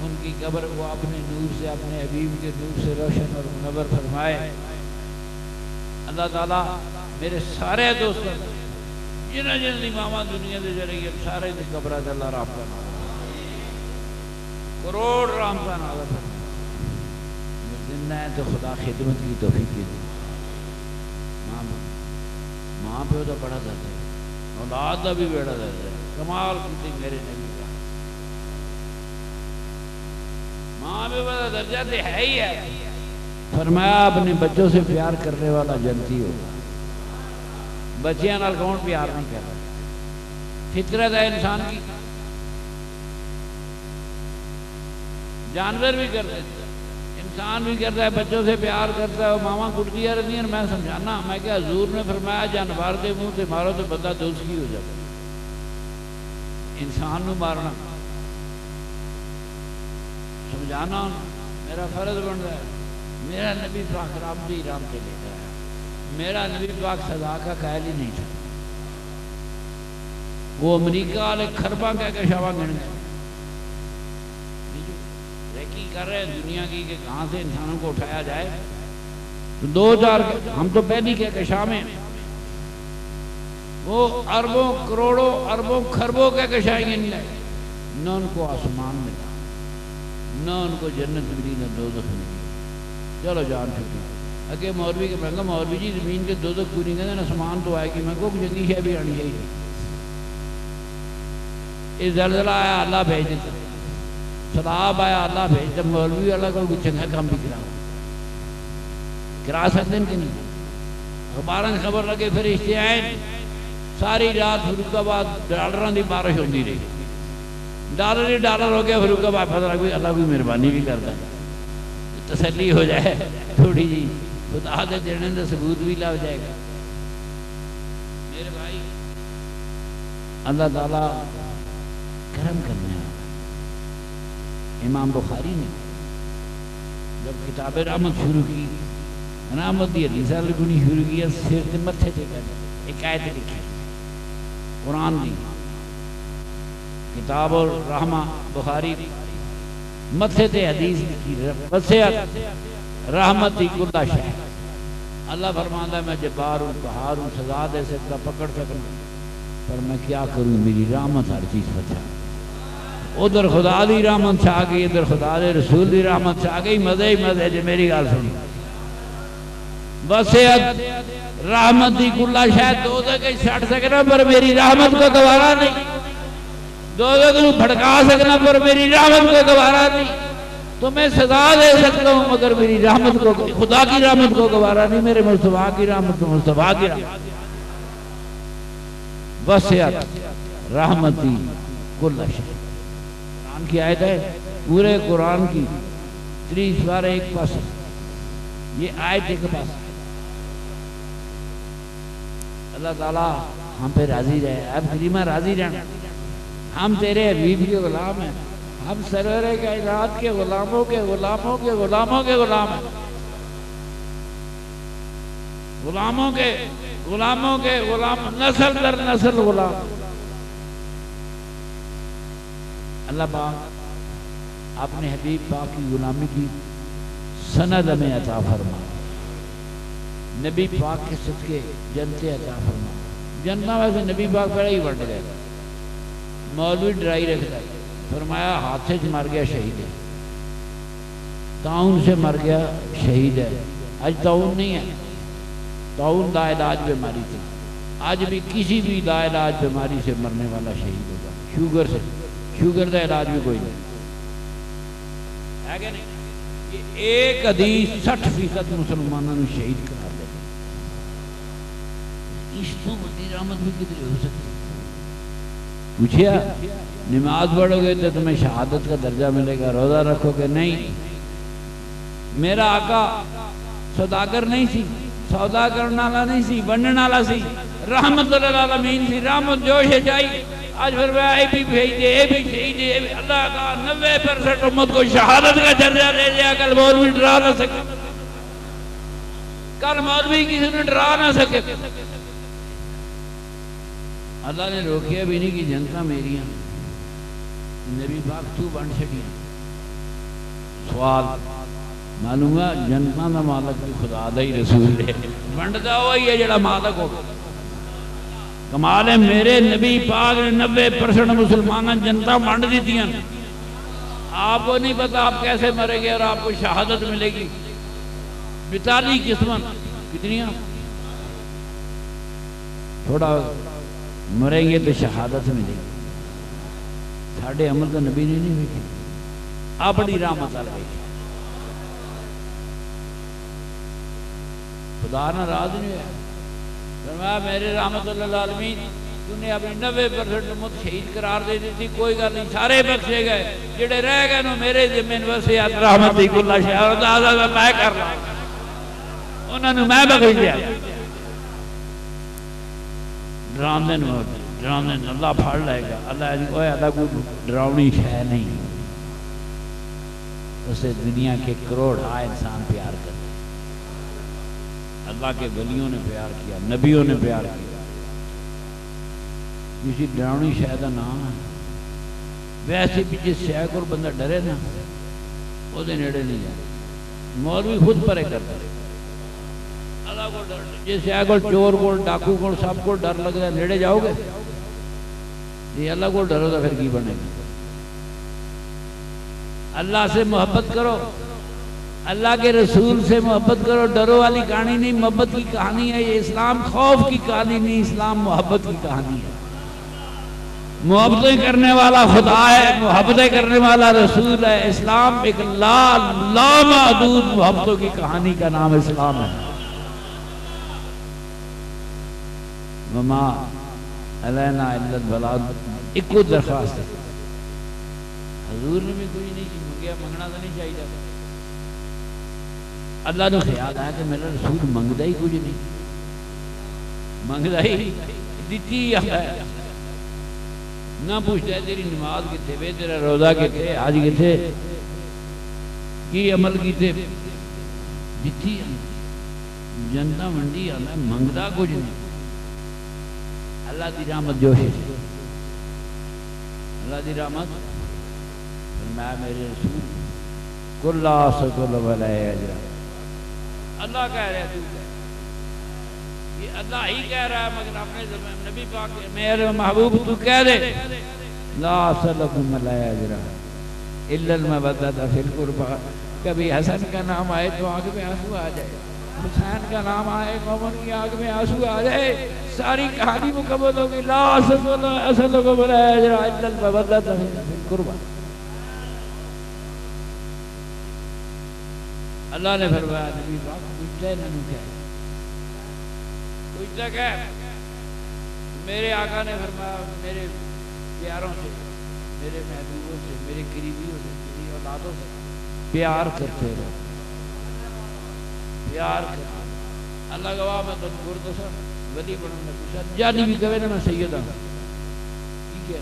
ان کی قبر کو اپنے نور سے، اپنے حبیب کے نور سے روشن اور منور فرمائے۔ اللہ تعالیٰ میرے سارے دوستوں جنہیں جنہیں ماما دنیا دے جرے گئے سارے دی قبرہ دے اللہ رحمت نازل، کروڑ رحمت نازل فرمائے۔ زندہ ہے تو خدا خدمت کی توفیق دی، ماں پہ تو بڑا درد ہے، اولاد کا بھی بڑا درد ہے، کمال کی میرے نبی کا، ماں پہ بڑا درجہ تو ہے ہی ہے۔ فرمایا اپنے بچوں سے پیار کرنے والا جنتی ہوگا، بچیاں نال کون پیار نہیں کرتا، فطرت ہے انسان کی، جانور بھی کرتے ہیں، انسان بھی کرتا ہے، بچوں سے پیار کرتا ہے، ماما کٹکیاں رہتی ہیں، میں سمجھانا، میں کہ حضور نے فرمایا جانور دے منہ سے مارو تو بندہ دوزخی ہو جاتا، انسان نو مارنا سمجھانا میرا فرض بن رہا ہے۔ میرا نبی پاک رام بھی رام کے لے کر آیا، میرا نبی پاک سزا کا قائل ہی نہیں تھا، وہ امریکہ والے خرباں کہہ کے شاباں گن گئے، ریکی کر رہے ہیں دنیا کی کہ کہاں سے انسانوں کو اٹھایا جائے، تو 2000 ہم تو پہلی کہہ کے شامیں، وہ اربوں کروڑوں اربوں خربوں کہہ کے شاہیں گن گئے، نہ ان کو آسمان ملا، نہ ان کو جنت ملی، نہ دوزخ ملی۔ چلو جان چھٹی اگے مولوی کے میں کہا مولوی جی زمین کے دوزخ کو نہیں کہتے نا آسمان تو آئے گی، میں کہو جنگی شے بھی آنی چاہیے، یہ زلزلہ آیا اللہ بھیج دیتا، سیلاب آیا اللہ بھیج دیتا، مولوی اللہ کو چنگا کام بھی کرا سکتے ہیں کہ نہیں؟ اخباراں خبر لگے فرشتے آئے، ساری رات فاروق آباد ڈالراں دی بارش ہوتی رہی، ڈالر ہی ڈالر ہو گیا، فاروق آباد پتہ لگ اللہ کوئی مہربانی بھی کرتا ہے، تسلی ہو جائے تھوڑی جی، خدا دے دینے کا ثبوت بھی لگ جائے گا۔ میرے بھائی اللہ تعالیٰ کرم کرنے والا۔ امام بخاری نے جب کتاب رحمت شروع کی، رحمت دی حدیثاں لکھنی شروع کی، سر تے متھے تے ایک آیت لکھی قرآن دی، کتاب الرحمہ بخاری متھے تے حدیث لکھی، وسعت رحمتی کل شے۔ اللہ فرماتا ہے میں جبار ہوں، قہار ہوں، سزا دے سکتا، پکڑ سکتا، پر میں کیا کروں، میری رحمت ہر چیز پر چھا، ادھر خدا دی رحمت چھا گئی، ادھر خدا دے رسول دی رحمت چھا گئی، مزے ہی مزے جو میری گال سنی۔ وسعت رحمتی کل شے، دوزخ کے چھٹ سکنا پر میری رحمت کو گوارا نہیں، دوزخ کو بھڑکا سکنا پر میری رحمت کو گوارا نہیں، تو میں سزا دے سکتا ہوں مگر میری رحمت کو، خدا کی رحمت کو گوارا نہیں، میرے مصطفیٰ کی رحمت کو، مصطفیٰ کی رحمت۔ وسعت رحمتی کل شے، قرآن کی آیت ہے، پورے قرآن کی 30 بار ایک پاس، یہ آیت ایک پاس۔ اللہ تعالیٰ ہم پہ راضی رہے، اب کریمہ راضی رہنا، ہم تیرے حبیب کے غلام ہیں، ہم سرور کائنات کے غلاموں کے غلاموں کے غلاموں کے غلام ہیں، غلاموں کے غلاموں کے غلام، نسل در نسل غلام۔ اللہ پاک اپنے حبیب پاک کی غلامی کی سند ہمیں عطا فرما، نبی پاک کے صدقے جنتے عطا فرما۔ جنتا ویسے نبی پاک پہلے ہی بڑھ گئے، مولوی ڈرائی رکھتا ہے، فرمایا حادثے سے مر گیا شہید ہے، طاعون سے مر گیا شہید ہے۔ آج طاعون نہیں ہے، طاعون لا علاج بیماری تھی، آج بھی کسی بھی لا علاج بیماری سے مرنے والا شہید ہوگا، شوگر سے، شوگر کا علاج بھی کوئی نہیں ہے کہ نہیں؟ یہ ایک حدیث 60% مسلمانوں نے شہید قرار دے، اس تو بڑی رحمت بھی کدھر ہو سکتی؟ پوچھیا نماز پڑھو گے تو تمہیں شہادت کا درجہ ملے گا، روزہ رکھو گے نہیں؟ میرا آقا سوداگر نہیں سی، سودا کرنے والا نہیں سی، بننے والا سی، رحمت للعالمین سی، رحمت جوش ہے جائی۔ آج پھر میں اے بھی بھیج دے، اے بھی شہید دے، اللہ کا 90% امت کو شہادت کا درجہ دے دیا، کل مولوی ڈرا نہ سکے، کل مولوی کسی نے ڈرا نہ سکے۔ اللہ نے روکیا بھی نہیں کہ جنتا میریاں، نبی پاک تو بن چھڑیاں۔ سوال معلوم ہے جنتا دا مالک بھی خدا دا ہی رسول ہے، بنڈتا وہی ہے جڑا مالک ہو۔ کمال ہے میرے نبی پاک نے 90% مسلمانوں جنتا بانٹ دیتیاں، آپ کو نہیں پتا آپ کیسے مرے گے اور آپ کو شہادت ملے گی۔ 42 قسمت کتنی، تھوڑا مریں گے تو شہادت ملے گی۔ ساڑھے عمل تو نبی نے نہیں ہوئی، اپنی رحمت آ رہی، خدا ناراض نہیں ہے، فرمایا میرے رحمت اللہ عالمین تو نے اپنی 90% امت شہید قرار دے دی تھی، کوئی گل نہیں، سارے بخشے گئے، جڑے رہ گئے نو میرے ذمہ وسعت رحمتی کل شے، اور دادا میں کر رہا ہوں، انہوں نے میں بخش دیا۔ ڈرانے اللہ پھاڑ لائے گا، اللہ کوئی ڈراؤنی شے نہیں، اسے دنیا کے کروڑ انسان پیار کرتے، اللہ کے ولیوں نے پیار کیا، نبیوں نے پیار کیا۔ کسی ڈراؤنی شے کا نام ہے ویسے بھی جس شے کو بندہ ڈرے نا وہ نیڑے نہیں جائے مولوی خود پرے کرتا ہے اللہ کو ڈر جس شے کو چور کو ڈاکو کو سب کو ڈر لگ رہا ہے نیڑے جاؤ گے جی اللہ کو ڈرو تو پھر کی بنے گا اللہ سے محبت کرو اللہ کے رسول سے محبت کرو ڈرو والی کہانی نہیں محبت کی کہانی ہے یہ اسلام خوف کی کہانی نہیں اسلام محبت کی کہانی ہے محبتیں کرنے والا خدا ہے محبتیں کرنے والا رسول ہے اسلام ایک لامحدود محبتوں کی کہانی کا نام اسلام ہے وما علینا الا البلاغ ایک کو درخواست ہے حضور نے بھی کوئی نہیں منگیا منگنا تو نہیں چاہیے اللہ نے خیال آیا کہ میرا رسول منگتا ہی کچھ نہیں منگتا ہی دیتی ہے نہ پوچھتا ہے تیری نماز کتے وے تیرا روزہ کتے آج کتے کی عمل کیتے دیتی جنتا منڈی آنا منگتا کچھ نہیں اللہ دی رحمت جو ہے اللہ دی رحمت فرمایا میرے رسول کل سکل ولی اجر اللہ کہہ رہا ہے یہ اللہ ہی کہہ رہا ہے مگر اپنے نبی پاک میرے محبوب تو کہہ دے لا سلکم ولی اجر الا المودۃ فی القربى کبھی حسن کا نام آئے تو آنکھ میں آنسو آ جائے حسین کا نام آئے قومن کی آنکھ میں آنسو آ جائے ساری کہانی مکمل ہوگی لا سلکم ولی اجر الا المودۃ فی القربى اللہ نے فرمایا نبی پاک پوچھتا ہے نہ کیا پوچھتا کہ میرے آقا نے فرمایا میرے پیاروں سے میرے محبوبوں سے میرے قریبیوں سے میری اولادوں سے پیار کرتے رہو پیار کرتے اللہ گواہ میں تم گرد سا ولی بنوں نے پوچھا جانی بھی کہے نا میں سید ہوں ٹھیک ہے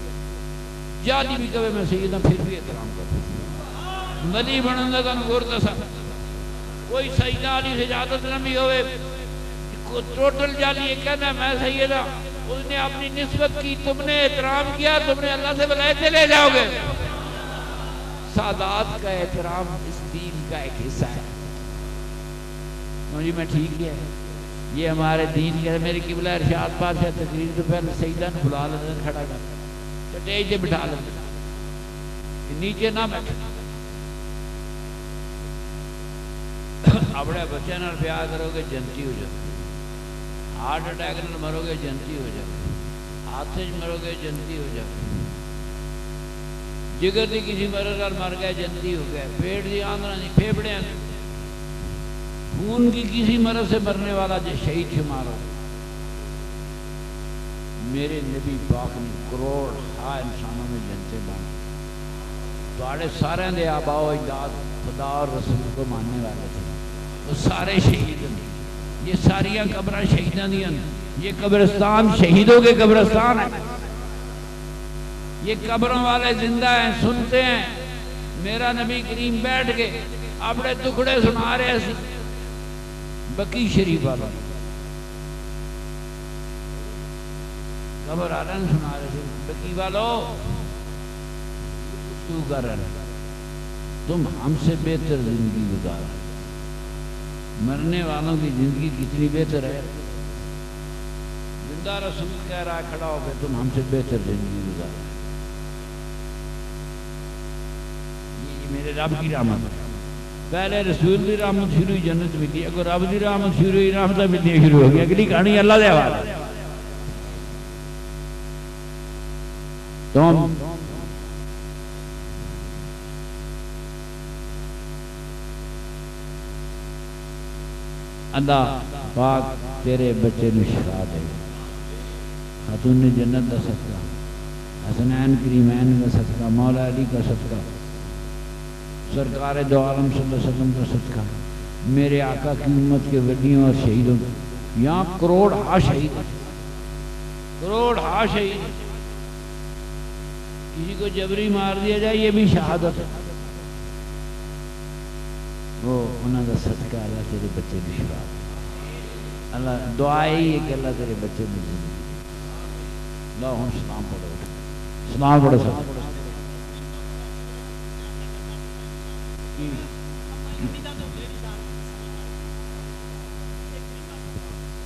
جانی بھی کہے میں سید ہوں پھر بھی احترام کرتا ولی بنوں نے تم گرد سا کوئی سیدہ علی سے اجازت نہ بھی ہوئے ٹوٹل جالی یہ کہنا میں سیدہ اس نے اپنی نسبت کی تم نے احترام کیا تم نے اللہ سے بلائے چلے جاؤ گے سادات کا احترام اس دین کا ایک حصہ ہے مجھے میں ٹھیک ہے یہ ہمارے دین کے میرے قبلہ ارشاد پاس ہے تقریر تو پہلے سیدہ نے بلا لیتے کھڑا کر سٹیج سے بٹھا لیتے نیچے نہ بیٹھے اپنے بچے نال پیار کرو گے جنتی ہو جاؤ ہارٹ اٹیک نال مرو گے جنتی ہو جاؤ ہاتھ مرو گے جنتی ہو جاؤ جگر دی کسی مرض نال مر گئے جنتی ہو گئے پیٹ دی آندرا نہیں پھیپڑے خون کی کسی مرض سے مرنے والا جو شہید شمار ہو میرے نبی پاک نے کروڑ انسانوں میں جنتے بنا تھوڑے سارے دے آبا و اجداد خدا اور رسول کو ماننے والے تھے وہ سارے شہید ہیں یہ ساریاں قبریں شہیداں دی ہیں یہ قبرستان شہیدوں کے قبرستان ہے یہ قبروں والے زندہ ہیں سنتے ہیں میرا نبی کریم بیٹھ کے اپنے ٹکڑے سنا رہے سی بقی شریف والا قبر والے سنا رہے تھے بقی والو تو کر رہے تم ہم سے بہتر زندگی گزارا مرنے والوں کی زندگی کتنی بہتر ہے زندہ رسول کہہ رہا ہے کھڑا ہو کے تم ہم سے بہتر زندگی گزارا یہ میرے رب کی رحمت پہلے رسول کی رحمت شروع ہوئی جنت ملی اگر رب کی رحمت شروع ہوئی رحمتیں ملنی شروع ہو گئی اگلی کہانی اللہ دے حوالے تم اللہ پاک تیرے بچے نے شفا دے خاتون جنت کا صدقہ حسنین کریمین کا صدقہ مولا علی کا صدقہ سرکار دو عالم صلی اللہ علیہ وسلم کا صدقہ میرے آقا کی امت کے ولیوں اور شہیدوں یہاں کروڑ ہا شہید کروڑ ہا شہید کسی کو جبری مار دیا جائے یہ بھی شہادت ہے وہ انہوں کا صدقہ اللہ تیرے بچے میں شفا اللہ دعا ہی ہے کہ اللہ تیرے بچے میں زندگی لا ہوں سلام پڑھو سلام پڑھو سب